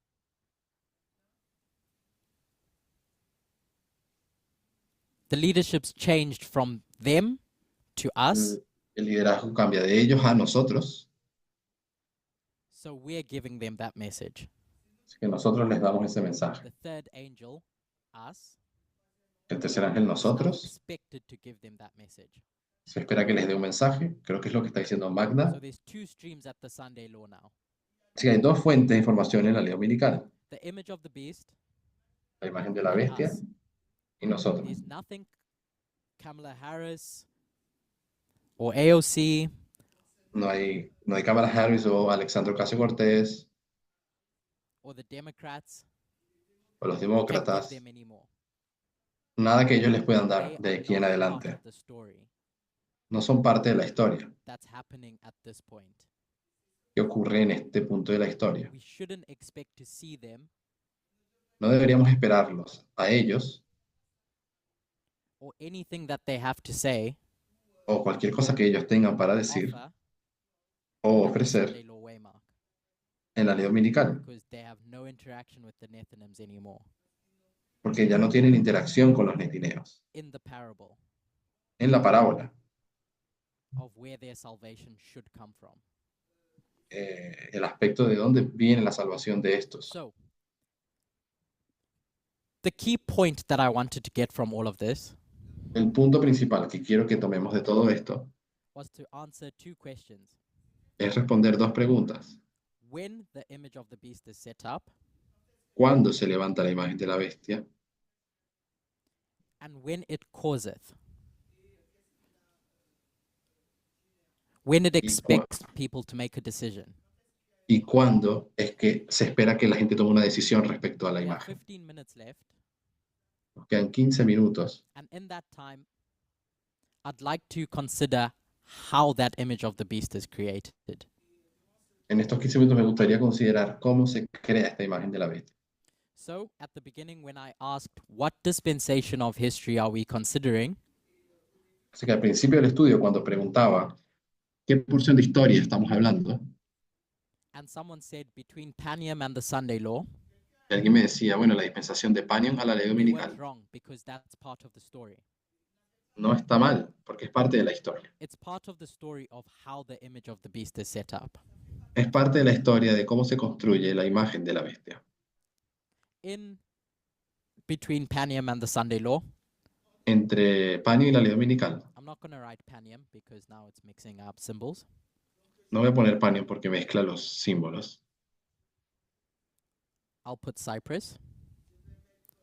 Speaker 2: The leadership's changed from them to us,
Speaker 1: El liderazgo cambia de ellos a nosotros,
Speaker 2: so we're giving them that message.
Speaker 1: así que nosotros les damos ese mensaje.
Speaker 2: The third angel, us,
Speaker 1: El tercer ángel,
Speaker 2: is now
Speaker 1: nosotros,
Speaker 2: expected to give them that message.
Speaker 1: se espera que les dé un mensaje, creo que es lo que está diciendo Magda.
Speaker 2: So there's two streams at the Sunday law now.
Speaker 1: Así que hay dos fuentes de información en la ley dominical,
Speaker 2: The image of the beast,
Speaker 1: la imagen de la
Speaker 2: and
Speaker 1: bestia
Speaker 2: us.
Speaker 1: y nosotros.
Speaker 2: There's nothing Kamala Harris or AOC
Speaker 1: No hay Kamala Harris o Alexandria Ocasio-Cortez
Speaker 2: or the Democrats
Speaker 1: o los
Speaker 2: can give
Speaker 1: demócratas,
Speaker 2: them anymore.
Speaker 1: nada que ellos les puedan
Speaker 2: They
Speaker 1: dar de
Speaker 2: are
Speaker 1: aquí en
Speaker 2: not part
Speaker 1: adelante.
Speaker 2: of the story
Speaker 1: No son parte de la historia
Speaker 2: that's happening at this point.
Speaker 1: que ocurre en este punto de la historia.
Speaker 2: We shouldn't expect to see them
Speaker 1: No deberíamos esperarlos a ellos
Speaker 2: or anything that they have to say
Speaker 1: o cualquier cosa que ellos tengan para decir
Speaker 2: offer
Speaker 1: o
Speaker 2: at the
Speaker 1: ofrecer
Speaker 2: Sunday law waymark,
Speaker 1: en la ley dominical,
Speaker 2: because they have no interaction with the Nethinims anymore.
Speaker 1: porque ya no tienen interacción con los netineos.
Speaker 2: In the parable
Speaker 1: En la parábola,
Speaker 2: of where their salvation should come from.
Speaker 1: el aspecto de dónde viene la salvación de estos.
Speaker 2: So, The key point that I wanted to get from all of this
Speaker 1: El punto principal que quiero que tomemos de todo esto
Speaker 2: was to answer two questions.
Speaker 1: es responder dos preguntas.
Speaker 2: When the image of the beast is set up,
Speaker 1: ¿Cuándo se levanta la imagen de la bestia?
Speaker 2: and when it causeth. When it expects people to make a decision.
Speaker 1: ¿Y cuándo es que se espera que la gente tome una decisión respecto a la
Speaker 2: We have
Speaker 1: imagen?
Speaker 2: 15 minutes left,
Speaker 1: Nos quedan 15 minutos.
Speaker 2: and in that time, I'd like to consider how that image of the beast is created.
Speaker 1: En estos 15 minutos me gustaría considerar cómo se crea esta imagen de la bestia.
Speaker 2: So, at the beginning, when I asked what dispensation of history are we considering,
Speaker 1: Así que al principio del estudio, cuando preguntaba qué porción de historia estamos hablando,
Speaker 2: and someone said between Panium and the Sunday law,
Speaker 1: y alguien me decía, bueno, la dispensación de Panion a la ley
Speaker 2: we
Speaker 1: dominical
Speaker 2: weren't wrong because that's part of the story.
Speaker 1: no está mal, porque es parte de la historia.
Speaker 2: It's part of the story of how the image of the beast is set up.
Speaker 1: Es parte de la historia de cómo se construye la imagen de la bestia.
Speaker 2: In between Panium and the Sunday law,
Speaker 1: Entre Panion y la ley dominical,
Speaker 2: I'm not going to write Panium because now it's mixing up symbols.
Speaker 1: no voy a poner Panion porque mezcla los símbolos.
Speaker 2: I'll put Cyprus.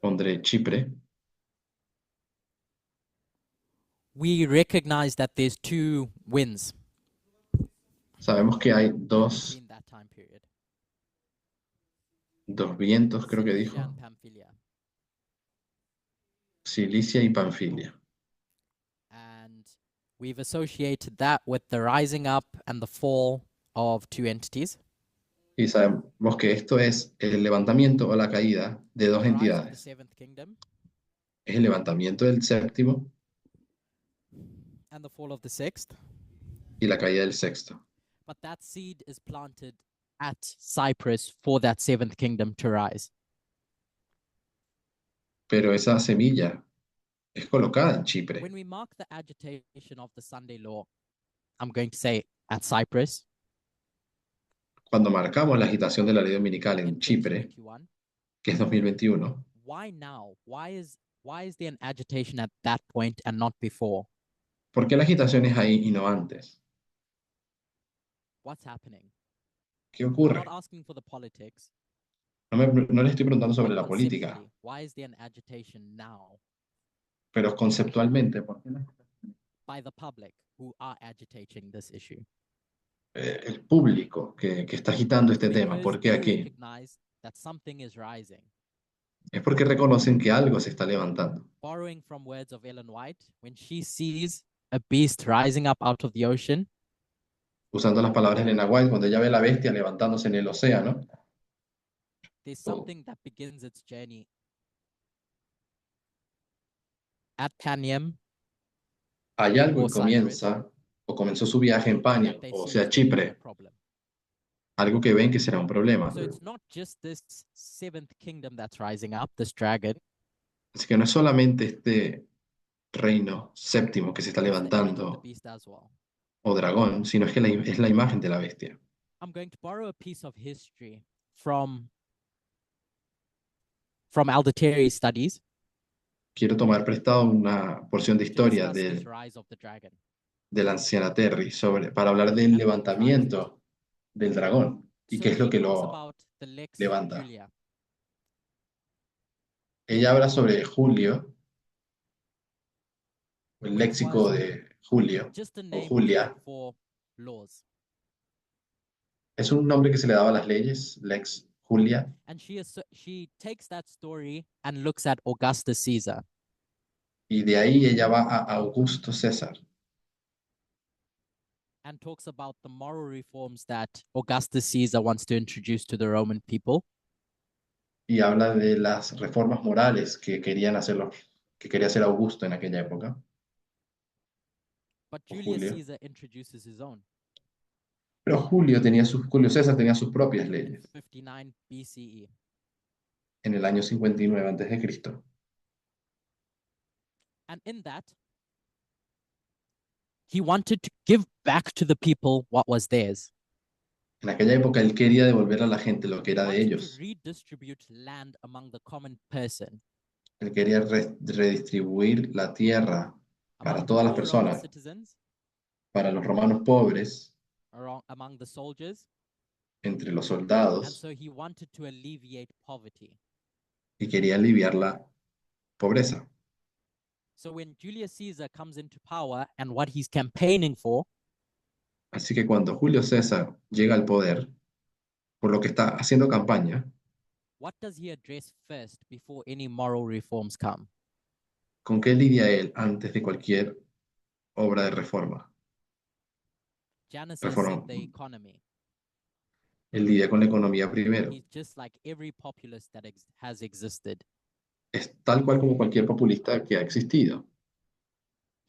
Speaker 1: Pondré Chipre.
Speaker 2: We recognize that there's two winds
Speaker 1: Sabemos que hay dos
Speaker 2: between that time period.
Speaker 1: vientos, creo que
Speaker 2: Cilicia
Speaker 1: dijo,
Speaker 2: and Pamphylia.
Speaker 1: Cilicia y Panfilia.
Speaker 2: And we've associated that with the rising up and the fall of two entities.
Speaker 1: Y sabemos que esto es el levantamiento o la caída de dos
Speaker 2: The rise of the
Speaker 1: entidades.
Speaker 2: seventh kingdom
Speaker 1: Es el levantamiento del séptimo
Speaker 2: and the fall of the sixth.
Speaker 1: y la caída del sexto.
Speaker 2: But that seed is planted at Cyprus for that seventh kingdom to rise.
Speaker 1: Pero esa semilla es colocada en Chipre.
Speaker 2: When we mark the agitation of the Sunday law, I'm going to say at Cyprus
Speaker 1: Cuando marcamos la agitación de la ley dominical
Speaker 2: in
Speaker 1: en Chipre,
Speaker 2: 2021,
Speaker 1: que es 2021,
Speaker 2: why now? Why is there an agitation at that point and not before?
Speaker 1: ¿por qué la agitación es ahí y no antes?
Speaker 2: What's happening?
Speaker 1: ¿Qué
Speaker 2: I'm
Speaker 1: ocurre?
Speaker 2: not asking for the politics.
Speaker 1: No le estoy preguntando sobre
Speaker 2: but
Speaker 1: la política,
Speaker 2: conceptually, why is there an agitation now
Speaker 1: pero conceptualmente, ¿por qué
Speaker 2: by the public who are agitating this issue?
Speaker 1: el público que está agitando este tema?
Speaker 2: Because
Speaker 1: ¿Por qué
Speaker 2: they
Speaker 1: aquí?
Speaker 2: recognize that something is rising.
Speaker 1: Es porque reconocen que algo se está levantando.
Speaker 2: Borrowing from words of Ellen White, when she sees a beast rising up out of the ocean,
Speaker 1: Usando las palabras de Elena White, cuando ella ve la bestia levantándose en el océano,
Speaker 2: there's
Speaker 1: Oh.
Speaker 2: something that begins its journey at Panium
Speaker 1: hay algo
Speaker 2: O
Speaker 1: que comienza o comenzó su viaje en Panion,
Speaker 2: that they
Speaker 1: o
Speaker 2: see
Speaker 1: sea,
Speaker 2: as being a
Speaker 1: Chipre,
Speaker 2: problem.
Speaker 1: algo que ven que será un problema.
Speaker 2: So it's not just this seventh kingdom that's rising up, this dragon.
Speaker 1: Así que no es solamente este reino séptimo que se está
Speaker 2: it's the image of the
Speaker 1: levantando
Speaker 2: beast as well.
Speaker 1: o dragón, sino es que es la imagen de la bestia.
Speaker 2: I'm going to borrow a piece of history from Alderteri's studies
Speaker 1: Quiero tomar prestado una porción de
Speaker 2: to
Speaker 1: historia
Speaker 2: discuss this rise of the dragon.
Speaker 1: de la anciana Terry para hablar del levantamiento del dragón y
Speaker 2: So
Speaker 1: qué es lo
Speaker 2: she
Speaker 1: que
Speaker 2: talks
Speaker 1: lo...
Speaker 2: about the Lex
Speaker 1: levanta.
Speaker 2: Julia.
Speaker 1: Ella habla sobre Julio, el
Speaker 2: which
Speaker 1: léxico
Speaker 2: was
Speaker 1: de Julio,
Speaker 2: just a
Speaker 1: o
Speaker 2: name
Speaker 1: Julia.
Speaker 2: for laws.
Speaker 1: Es un nombre que se le daba a las leyes, Lex Julia,
Speaker 2: And she takes that story and looks at Augustus Caesar.
Speaker 1: y de ahí ella va a Augusto César
Speaker 2: And talks about the moral reforms that Augustus Caesar wants to introduce to the Roman people.
Speaker 1: y habla de las reformas morales que quería hacer Augusto en aquella época.
Speaker 2: But
Speaker 1: O
Speaker 2: Julius
Speaker 1: Julio.
Speaker 2: Caesar introduces his own.
Speaker 1: Pero Julio César tenía sus propias leyes
Speaker 2: 59 BCE.
Speaker 1: en el año 59 a.C.
Speaker 2: And in that, he wanted to give back to the people what was theirs.
Speaker 1: En aquella época él quería devolver a la gente lo que
Speaker 2: He
Speaker 1: era de
Speaker 2: wanted
Speaker 1: ellos.
Speaker 2: to redistribute land among the common person.
Speaker 1: Él quería redistribuir la tierra para
Speaker 2: among the
Speaker 1: todas las
Speaker 2: poor Roman
Speaker 1: personas,
Speaker 2: citizens,
Speaker 1: para los romanos pobres,
Speaker 2: among the soldiers,
Speaker 1: entre los
Speaker 2: and
Speaker 1: soldados,
Speaker 2: so he wanted to alleviate poverty.
Speaker 1: y quería aliviar la pobreza.
Speaker 2: So when Julius Caesar comes into power and what he's campaigning for
Speaker 1: Así que cuando Julio César llega al poder, por lo que está haciendo campaña,
Speaker 2: what does he address first before any moral reforms come?
Speaker 1: ¿con qué lidia él antes de cualquier obra de reforma?
Speaker 2: Janus
Speaker 1: Reforma.
Speaker 2: said the economy.
Speaker 1: Él lidia con la economía primero.
Speaker 2: He's just like every populist that has existed.
Speaker 1: Es tal cual como cualquier populista que ha existido.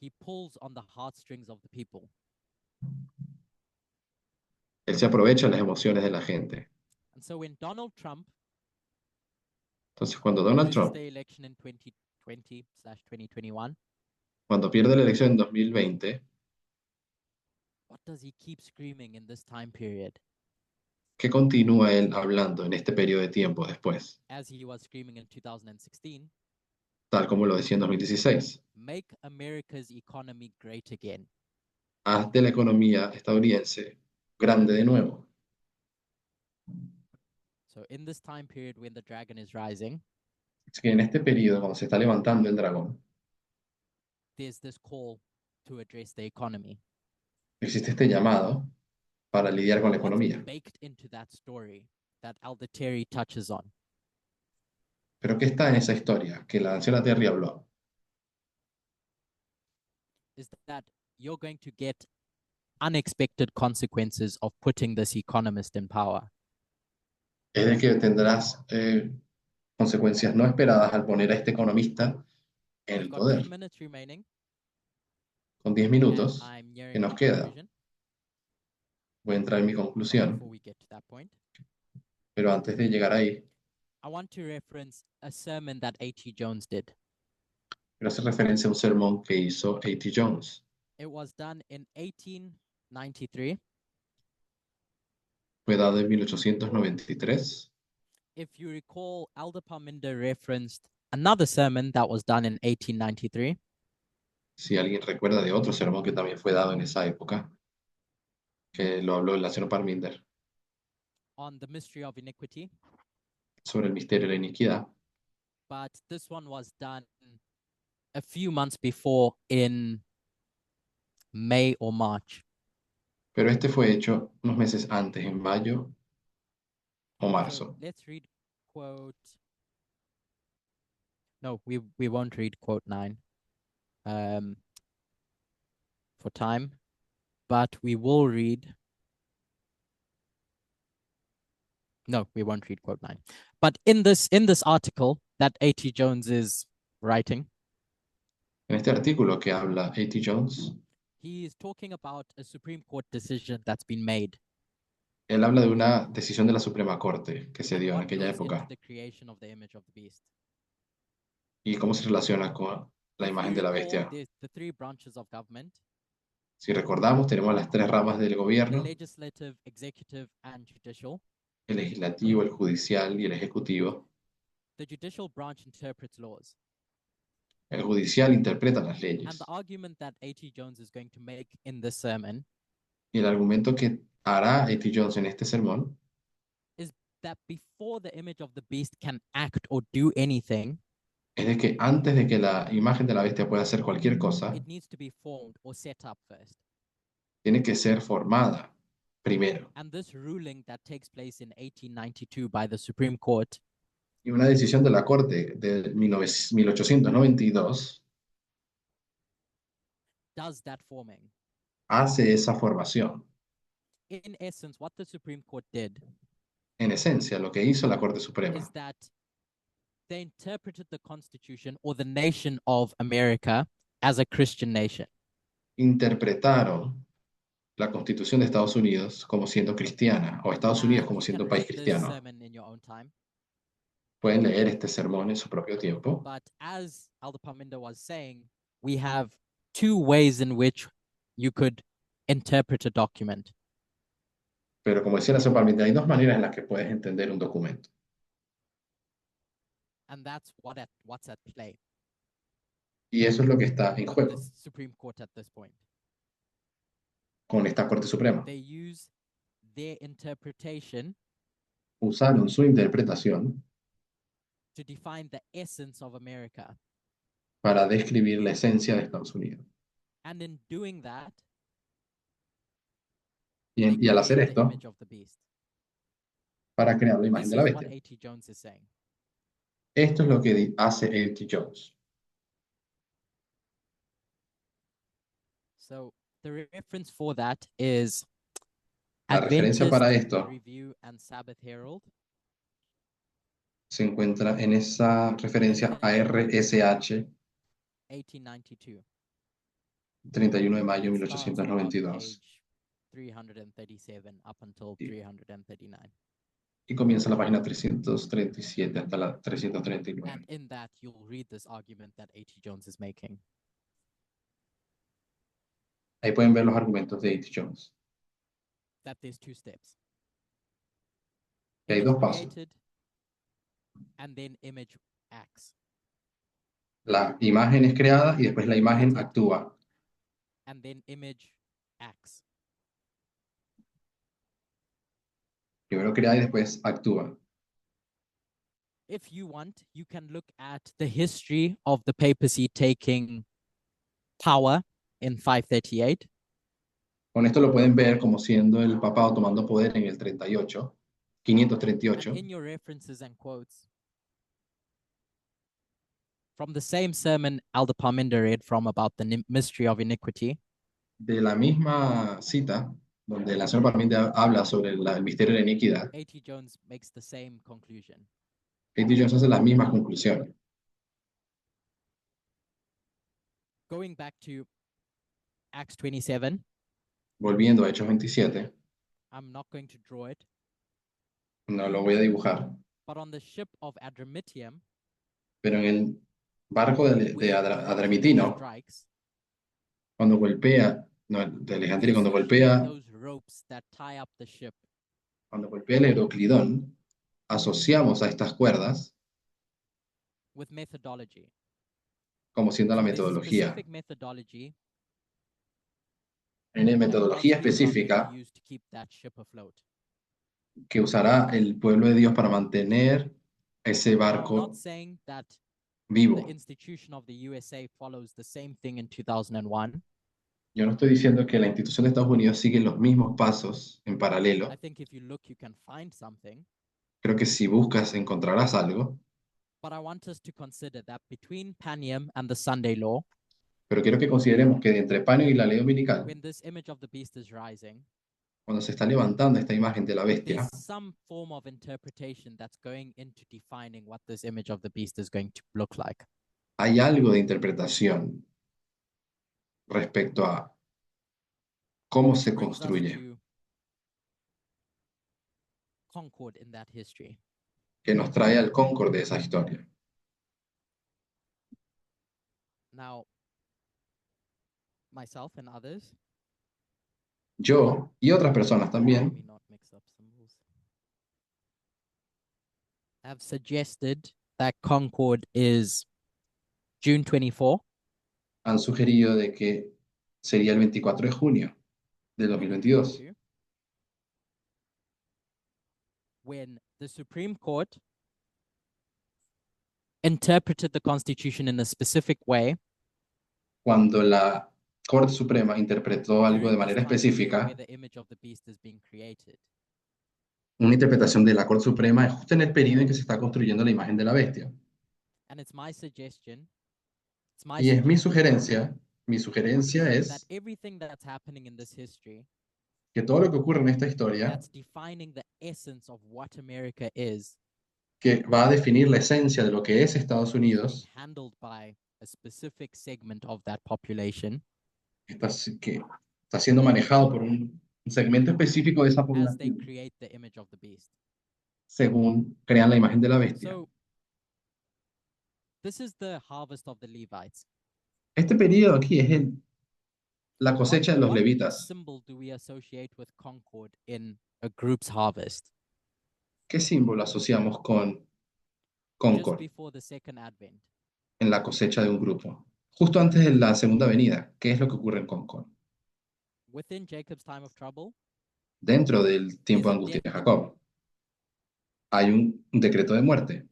Speaker 2: He pulls on the heartstrings of the people.
Speaker 1: Él se aprovecha de las emociones de la gente.
Speaker 2: And so when Donald Trump
Speaker 1: Entonces, cuando Donald
Speaker 2: loses
Speaker 1: Trump,
Speaker 2: the election in 2020/2021,
Speaker 1: cuando pierde la elección en 2020,
Speaker 2: what does he keep screaming in this time period
Speaker 1: ¿qué continúa él hablando en este periodo de tiempo después?
Speaker 2: as he was screaming in 2016?
Speaker 1: Tal como lo decía en 2016.
Speaker 2: Make America's economy great again.
Speaker 1: Haz de la economía estadounidense grande de nuevo.
Speaker 2: So in this time period when the dragon is rising,
Speaker 1: Así que en este periodo, cuando se está levantando el dragón,
Speaker 2: there's this call to address the economy.
Speaker 1: existe este llamado para lidiar con la
Speaker 2: What's
Speaker 1: economía.
Speaker 2: baked into that story that Elder Terry touches on
Speaker 1: Pero ¿qué está en esa historia que la anciana Terry habló?
Speaker 2: is that you're going to get unexpected consequences of putting this economist in power.
Speaker 1: Es de que tendrás consecuencias no esperadas al poner a este economista en
Speaker 2: We've
Speaker 1: el
Speaker 2: got
Speaker 1: poder.
Speaker 2: 10 minutes remaining,
Speaker 1: Con 10
Speaker 2: and
Speaker 1: minutos
Speaker 2: I'm nearing
Speaker 1: que nos
Speaker 2: my
Speaker 1: queda,
Speaker 2: conclusion.
Speaker 1: voy a entrar en mi
Speaker 2: But
Speaker 1: conclusión,
Speaker 2: before we get to that point,
Speaker 1: pero antes de llegar ahí,
Speaker 2: I want to reference a sermon that A.T. Jones did.
Speaker 1: quiero hacer referencia a un sermón que hizo A.T. Jones.
Speaker 2: It was done in 1893.
Speaker 1: Fue dado en 1893.
Speaker 2: If you recall, Elder Parminder referenced another sermon that was done in 1893.
Speaker 1: Si alguien recuerda de otro sermón que también fue dado en esa época, que lo habló el señor Parminder,
Speaker 2: on the mystery of iniquity,
Speaker 1: sobre el misterio de la iniquidad.
Speaker 2: but this one was done a few months before in May or March.
Speaker 1: Pero este fue hecho unos meses antes, en mayo o
Speaker 2: So
Speaker 1: marzo.
Speaker 2: let's read quote. No, we won't read quote 9 for time, but we will read. No, we won't read quote 9. But in this article that A.T. Jones is writing,
Speaker 1: En este artículo que habla A.T. Jones,
Speaker 2: he is talking about a Supreme Court decision that's been made.
Speaker 1: él habla de una decisión de la Suprema Corte que se
Speaker 2: and
Speaker 1: dio en
Speaker 2: what
Speaker 1: aquella
Speaker 2: goes into
Speaker 1: época
Speaker 2: the creation of the image of the beast.
Speaker 1: y cómo se relaciona con la
Speaker 2: If
Speaker 1: imagen
Speaker 2: you
Speaker 1: de la
Speaker 2: recall,
Speaker 1: bestia.
Speaker 2: there's the three branches of government:
Speaker 1: Si recordamos, tenemos las tres ramas del
Speaker 2: the
Speaker 1: gobierno,
Speaker 2: legislative, executive, and judicial.
Speaker 1: el legislativo, el judicial y el ejecutivo.
Speaker 2: The judicial branch interprets laws.
Speaker 1: El judicial interpreta las
Speaker 2: And
Speaker 1: leyes.
Speaker 2: the argument that A.T. Jones is going to make in this sermon
Speaker 1: Y el argumento que hará A.T. Jones en este sermón
Speaker 2: is that before the image of the beast can act or do anything,
Speaker 1: es de que antes de que la imagen de la bestia pueda hacer cualquier cosa,
Speaker 2: it needs to be formed or set up first.
Speaker 1: tiene que ser formada primero.
Speaker 2: And this ruling that takes place in 1892 by the Supreme Court
Speaker 1: Y una decisión de la Corte de 1892
Speaker 2: does that forming.
Speaker 1: hace esa formación.
Speaker 2: In essence, what the Supreme Court did
Speaker 1: En esencia, lo que hizo la Corte Suprema
Speaker 2: is that they interpreted the Constitution or the nation of America as a Christian nation.
Speaker 1: interpretaron la Constitución de Estados Unidos como siendo cristiana, o Estados Unidos como
Speaker 2: You
Speaker 1: siendo
Speaker 2: can
Speaker 1: país
Speaker 2: read this
Speaker 1: cristiano.
Speaker 2: sermon in your own time.
Speaker 1: Pueden leer este sermón en su propio tiempo,
Speaker 2: But as Elder Parminder was saying, we have two ways in which you could interpret a document.
Speaker 1: pero como decía la señora Parminder, hay dos maneras en las que puedes entender un documento.
Speaker 2: And that's what's at play
Speaker 1: Y eso es lo que está en
Speaker 2: with
Speaker 1: juego
Speaker 2: the Supreme Court at this point.
Speaker 1: con esta Corte Suprema.
Speaker 2: They use their interpretation
Speaker 1: Usaron su interpretación
Speaker 2: to define the essence of America.
Speaker 1: para describir la esencia de Estados Unidos.
Speaker 2: And in doing that,
Speaker 1: Y al hacer
Speaker 2: create the
Speaker 1: esto,
Speaker 2: image of the beast.
Speaker 1: para crear la imagen
Speaker 2: This
Speaker 1: de la
Speaker 2: is what
Speaker 1: bestia.
Speaker 2: A.T. Jones is saying.
Speaker 1: Esto es lo que hace A.T. Jones.
Speaker 2: So the reference for that is
Speaker 1: La referencia para
Speaker 2: Adventist
Speaker 1: esto
Speaker 2: Review and Sabbath Herald,
Speaker 1: se encuentra en esa referencia a RSH
Speaker 2: 1892.
Speaker 1: 31 de mayo de
Speaker 2: It starts on about
Speaker 1: 1892
Speaker 2: page 337 up until 339.
Speaker 1: y comienza la página 337 hasta la 339.
Speaker 2: And in that, you'll read this argument that A.T. Jones is making.
Speaker 1: Ahí pueden ver los argumentos de A.T. Jones.
Speaker 2: That there's two steps.
Speaker 1: Que hay
Speaker 2: Image
Speaker 1: dos pasos.
Speaker 2: created, and then image acts.
Speaker 1: La imagen es creada y después la imagen actúa.
Speaker 2: And then image acts.
Speaker 1: Primero crea y después actúa.
Speaker 2: If you want, you can look at the history of the papacy taking power in 538.
Speaker 1: Con esto lo pueden ver como siendo el papado tomando poder en el 38, 538.
Speaker 2: And in your references and quotes, from the same sermon Elder Parminder read from about the mystery of iniquity,
Speaker 1: De la misma cita, donde la señora Parminder habla sobre el misterio de la iniquidad,
Speaker 2: A.T. Jones makes the same conclusion.
Speaker 1: A.T. Jones hace las mismas conclusiones.
Speaker 2: Going back to Acts 27,
Speaker 1: Volviendo a Hechos 27,
Speaker 2: I'm not going to draw it,
Speaker 1: no lo voy a dibujar,
Speaker 2: but on the ship of Adramyttium,
Speaker 1: pero en el barco de
Speaker 2: where the
Speaker 1: Adramitino,
Speaker 2: strikes,
Speaker 1: cuando golpea, no, de Alejandría,
Speaker 2: we
Speaker 1: cuando
Speaker 2: associate
Speaker 1: golpea,
Speaker 2: those ropes that tie up the ship
Speaker 1: cuando golpea el Heroclidón, asociamos a estas cuerdas
Speaker 2: with methodology.
Speaker 1: como siendo la
Speaker 2: So there's a
Speaker 1: metodología.
Speaker 2: specific methodology
Speaker 1: Hay una
Speaker 2: that
Speaker 1: metodología
Speaker 2: God's people are going
Speaker 1: específica
Speaker 2: to use to keep that ship afloat.
Speaker 1: que usará el pueblo de Dios para mantener ese
Speaker 2: Now, I'm
Speaker 1: barco
Speaker 2: not saying that
Speaker 1: vivo.
Speaker 2: the institution of the USA follows the same thing in 2001.
Speaker 1: Yo no estoy diciendo que la institución de Estados Unidos sigue los mismos pasos en paralelo.
Speaker 2: I think if you look, you can find something.
Speaker 1: Creo que si buscas encontrarás algo,
Speaker 2: But I want us to consider that between Panium and the Sunday law,
Speaker 1: pero quiero que consideremos que entre Panio y la ley dominical,
Speaker 2: when this image of the beast is rising,
Speaker 1: cuando se está levantando esta imagen de la bestia,
Speaker 2: there's some form of interpretation that's going into defining what this image of the beast is going to look like.
Speaker 1: hay algo de interpretación respecto a cómo se
Speaker 2: Brings us
Speaker 1: construye,
Speaker 2: to Concord in that history.
Speaker 1: que nos trae al Concord de esa historia.
Speaker 2: Now, myself and others,
Speaker 1: Yo y otras personas
Speaker 2: let
Speaker 1: también
Speaker 2: me not mix up symbols, have suggested that Concord is June 24,
Speaker 1: han sugerido de que sería el 24 de junio de 2022,
Speaker 2: when the Supreme Court interpreted the Constitution in a specific way.
Speaker 1: cuando la Corte Suprema interpretó algo de
Speaker 2: during
Speaker 1: manera
Speaker 2: this time period
Speaker 1: específica.
Speaker 2: where the image of the beast is being created.
Speaker 1: Una interpretación de la Corte Suprema es justo en el periodo en que se está construyendo la imagen de la bestia.
Speaker 2: And it's my suggestion, it's my
Speaker 1: Y es mi
Speaker 2: suggestion
Speaker 1: sugerencia
Speaker 2: that
Speaker 1: es
Speaker 2: everything that's happening in this history
Speaker 1: que todo lo que ocurre en esta historia,
Speaker 2: that's defining the essence of what America is
Speaker 1: que va a definir la esencia de lo que es Estados
Speaker 2: being
Speaker 1: Unidos,
Speaker 2: handled by a specific segment of that population
Speaker 1: que está siendo manejado por un segmento específico de esa
Speaker 2: as they
Speaker 1: población,
Speaker 2: create the image of the beast.
Speaker 1: según crean la imagen de la bestia.
Speaker 2: So this is the harvest of the Levites.
Speaker 1: Este periodo aquí es la cosecha de los
Speaker 2: What
Speaker 1: levitas.
Speaker 2: symbol do we associate with concord in a group's harvest?
Speaker 1: ¿Qué símbolo asociamos con Concord,
Speaker 2: before the second advent.
Speaker 1: en la cosecha de un grupo. Justo antes de la segunda venida, ¿qué es lo que ocurre en Concord?
Speaker 2: Within Jacob's time of trouble,
Speaker 1: Dentro del tiempo de angustia de Jacob, hay un decreto de muerte.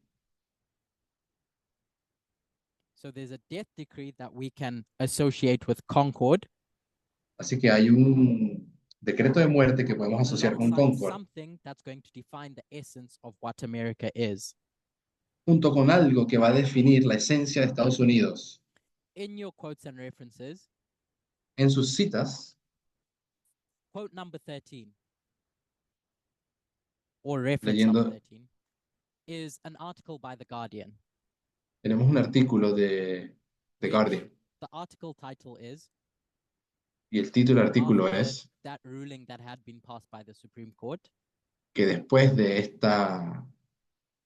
Speaker 2: so there's a death decree that we can associate with Concord,
Speaker 1: Así que hay un decreto de muerte que podemos asociar con
Speaker 2: alongside
Speaker 1: Concord,
Speaker 2: something that's going to define the essence of what America is.
Speaker 1: junto con algo que va a definir la esencia de Estados Unidos.
Speaker 2: In your quotes and references,
Speaker 1: En sus citas,
Speaker 2: quote number 13, or reference number
Speaker 1: leyendo,
Speaker 2: 13, is an article by The Guardian.
Speaker 1: tenemos un artículo de The Guardian,
Speaker 2: The article title is
Speaker 1: y el título del artículo
Speaker 2: After
Speaker 1: es
Speaker 2: that ruling that had been passed by the Supreme Court,
Speaker 1: que después de esta,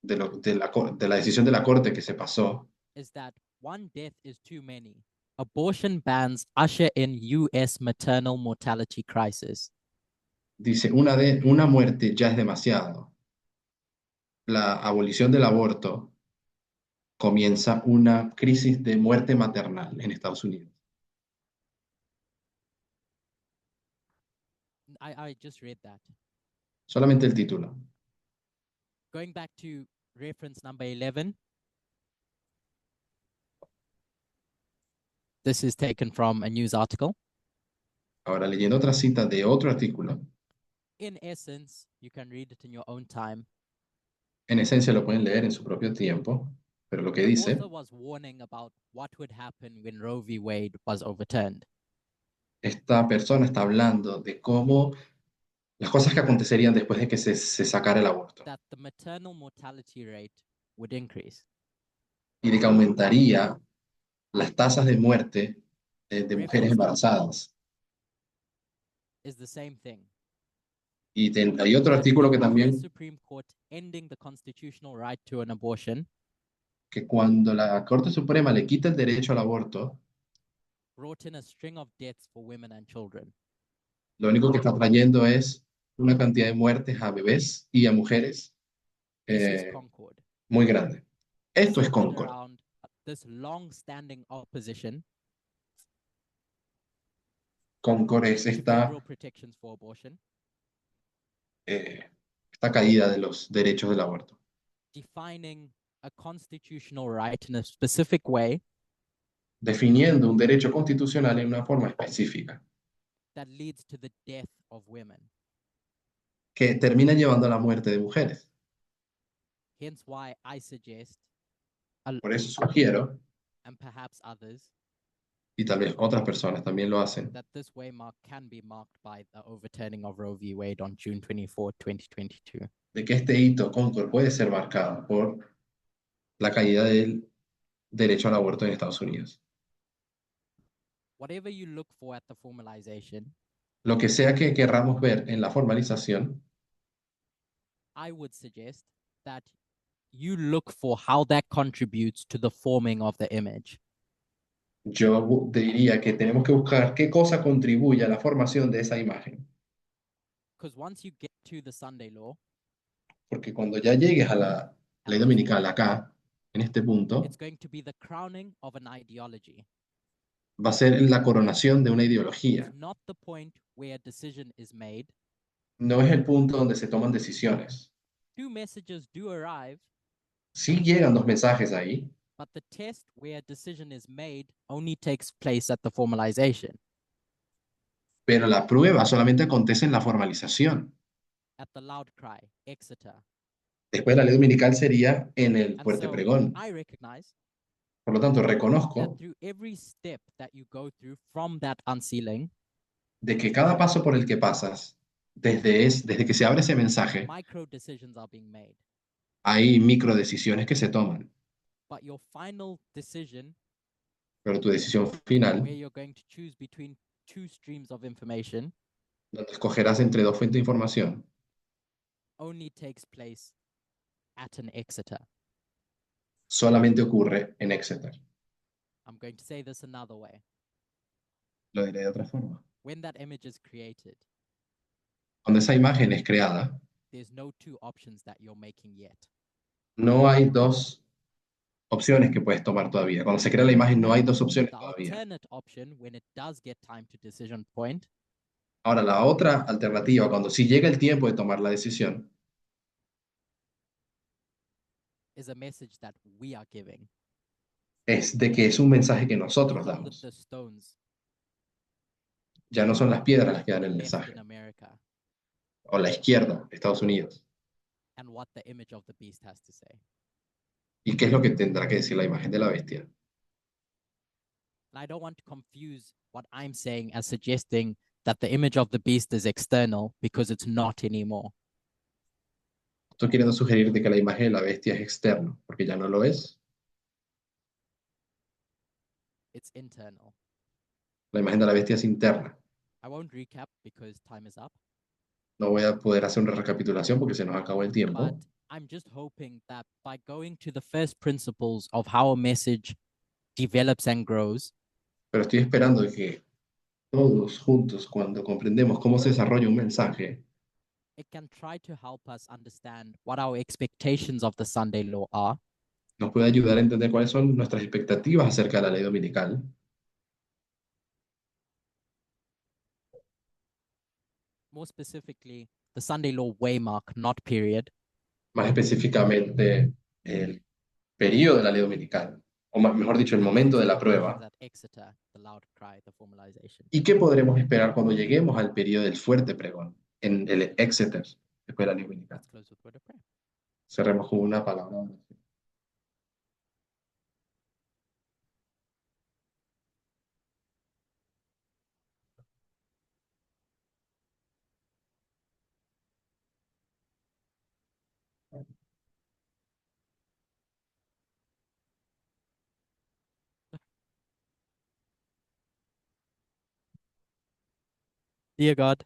Speaker 1: de la decisión de la Corte que se pasó,
Speaker 2: is that one death is too many. Abortion bans usher in U.S. maternal mortality crisis.
Speaker 1: dice, una muerte ya es demasiado. La abolición del aborto comienza una crisis de muerte maternal en Estados Unidos.
Speaker 2: I just read that.
Speaker 1: Solamente el título.
Speaker 2: Going back to reference number 11. This is taken from a news article.
Speaker 1: Ahora, leyendo otra cita de otro artículo,
Speaker 2: In essence, you can read it in your own time.
Speaker 1: en esencia lo pueden leer en su propio tiempo, pero lo que
Speaker 2: The
Speaker 1: dice,
Speaker 2: author was warning about what would happen when Roe v. Wade was overturned.
Speaker 1: esta persona está hablando de cómo las cosas que acontecerían después de que se sacara el aborto
Speaker 2: That the maternal mortality rate would increase.
Speaker 1: y de que aumentaría las tasas de muerte de mujeres embarazadas.
Speaker 2: Is the same thing.
Speaker 1: Y hay otro artículo que
Speaker 2: The
Speaker 1: también,
Speaker 2: Supreme Court ending the constitutional right to an abortion
Speaker 1: que cuando la Corte Suprema le quita el derecho al aborto,
Speaker 2: brought in a string of deaths for women and children.
Speaker 1: lo único que está trayendo es una cantidad de muertes a bebés y a mujeres
Speaker 2: This is Concord.
Speaker 1: muy grande. Esto es
Speaker 2: Centered
Speaker 1: Concord.
Speaker 2: around this long-standing opposition
Speaker 1: Concord es
Speaker 2: to
Speaker 1: esta,
Speaker 2: federal protections for abortion,
Speaker 1: esta caída de los derechos del aborto,
Speaker 2: defining a constitutional right in a specific way
Speaker 1: definiendo un derecho constitucional en una forma específica,
Speaker 2: that leads to the death of women.
Speaker 1: que termina llevando a la muerte de mujeres.
Speaker 2: Hence why I suggest,
Speaker 1: Por eso sugiero,
Speaker 2: and perhaps others,
Speaker 1: y tal vez otras personas también lo hacen,
Speaker 2: that this waymark can be marked by the overturning of Roe v. Wade on June 24, 2022.
Speaker 1: de que este hito Concord puede ser marcado por la caída del derecho al aborto en Estados Unidos.
Speaker 2: Whatever you look for at the formalization,
Speaker 1: Lo que sea que querramos ver en la formalización,
Speaker 2: I would suggest that you look for how that contributes to the forming of the image.
Speaker 1: yo diría que tenemos que buscar qué cosa contribuye a la formación de esa imagen.
Speaker 2: Because once you get to the Sunday law,
Speaker 1: Porque cuando ya llegues a la ley dominical acá, en este punto,
Speaker 2: it's going to be the crowning of an ideology.
Speaker 1: va a ser la coronación de una ideología.
Speaker 2: It's not the point where a decision is made.
Speaker 1: No es el punto donde se toman decisiones.
Speaker 2: Two messages do arrive,
Speaker 1: Sí llegan dos mensajes ahí,
Speaker 2: but the test where a decision is made only takes place at the formalization.
Speaker 1: pero la prueba solamente acontece en la formalización.
Speaker 2: At the loud cry, Exeter.
Speaker 1: Después la ley dominical sería en el
Speaker 2: And
Speaker 1: fuerte
Speaker 2: so
Speaker 1: pregón.
Speaker 2: I recognize
Speaker 1: Por lo tanto, reconozco
Speaker 2: that through every step that you go through from that unsealing,
Speaker 1: de que cada paso por el que pasas, desde que se abre ese mensaje,
Speaker 2: micro decisions are being made.
Speaker 1: hay micro decisiones que se toman,
Speaker 2: But your final decision,
Speaker 1: pero tu decisión final,
Speaker 2: where you're going to choose between two streams of information,
Speaker 1: donde escogerás entre dos fuentes de información,
Speaker 2: only takes place at an Exeter.
Speaker 1: solamente ocurre en Exeter.
Speaker 2: I'm going to say this another way.
Speaker 1: Lo diré de otra forma.
Speaker 2: When that image is created,
Speaker 1: Cuando esa imagen es creada,
Speaker 2: there's no two options that you're making yet.
Speaker 1: no hay dos opciones que puedes tomar todavía. Cuando se crea la imagen no hay dos opciones
Speaker 2: The
Speaker 1: todavía.
Speaker 2: alternate option, when it does get time to decision point,
Speaker 1: Ahora, la otra alternativa, cuando sí llega el tiempo de tomar la decisión,
Speaker 2: is a message that we are giving.
Speaker 1: es de que es un mensaje que nosotros
Speaker 2: Not that
Speaker 1: damos.
Speaker 2: the stones
Speaker 1: Ya no son las piedras las que dan
Speaker 2: the
Speaker 1: el
Speaker 2: left
Speaker 1: mensaje,
Speaker 2: in America
Speaker 1: o la izquierda, Estados Unidos.
Speaker 2: and what the image of the beast has to say.
Speaker 1: ¿Y qué es lo que tendrá que decir la imagen de la bestia?
Speaker 2: And I don't want to confuse what I'm saying as suggesting that the image of the beast is external because it's not anymore.
Speaker 1: Estoy queriendo sugerir de que la imagen de la bestia es externo, porque ya no lo es.
Speaker 2: It's internal.
Speaker 1: La imagen de la bestia es interna.
Speaker 2: I won't recap because time is up,
Speaker 1: No voy a poder hacer una recapitulación porque se nos acabó el tiempo.
Speaker 2: but I'm just hoping that by going to the first principles of how a message develops and grows,
Speaker 1: Pero estoy esperando de que todos juntos, cuando comprendemos cómo se desarrolla un mensaje,
Speaker 2: it can try to help us understand what our expectations of the Sunday law are,
Speaker 1: nos puede ayudar a entender cuáles son nuestras expectativas acerca de la ley dominical,
Speaker 2: more specifically, the Sunday law waymark, not period,
Speaker 1: más específicamente el periodo de la ley dominical, o mejor dicho, el momento de la prueba.
Speaker 2: at Exeter, the loud cry, the formalization.
Speaker 1: ¿Y qué podremos esperar cuando lleguemos al periodo del fuerte pregón, en el Exeter, después de la ley dominical?
Speaker 2: Let's close with word of prayer.
Speaker 1: Cerremos con una palabra de oración.
Speaker 2: Dear God,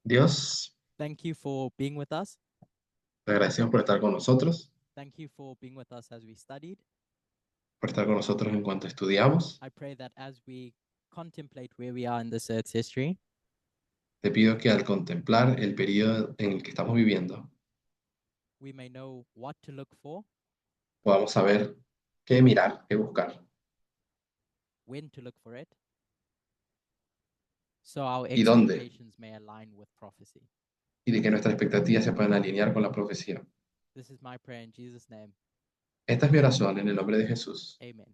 Speaker 1: Dios,
Speaker 2: thank you for being with us.
Speaker 1: te agradecemos por estar con nosotros,
Speaker 2: Thank you for being with us as we studied.
Speaker 1: por estar con nosotros en cuanto estudiamos.
Speaker 2: I pray that as we contemplate where we are in this earth's history,
Speaker 1: Te pido que al contemplar el periodo en el que estamos viviendo,
Speaker 2: we may know what to look for,
Speaker 1: podamos saber qué mirar, qué buscar,
Speaker 2: when to look for it, so our
Speaker 1: ¿Y dónde?
Speaker 2: expectations may align with prophecy.
Speaker 1: y de que nuestras expectativas se puedan alinear con la profecía.
Speaker 2: This is my prayer in Jesus' name.
Speaker 1: Esta es mi oración en el nombre de Jesús.
Speaker 2: Amen.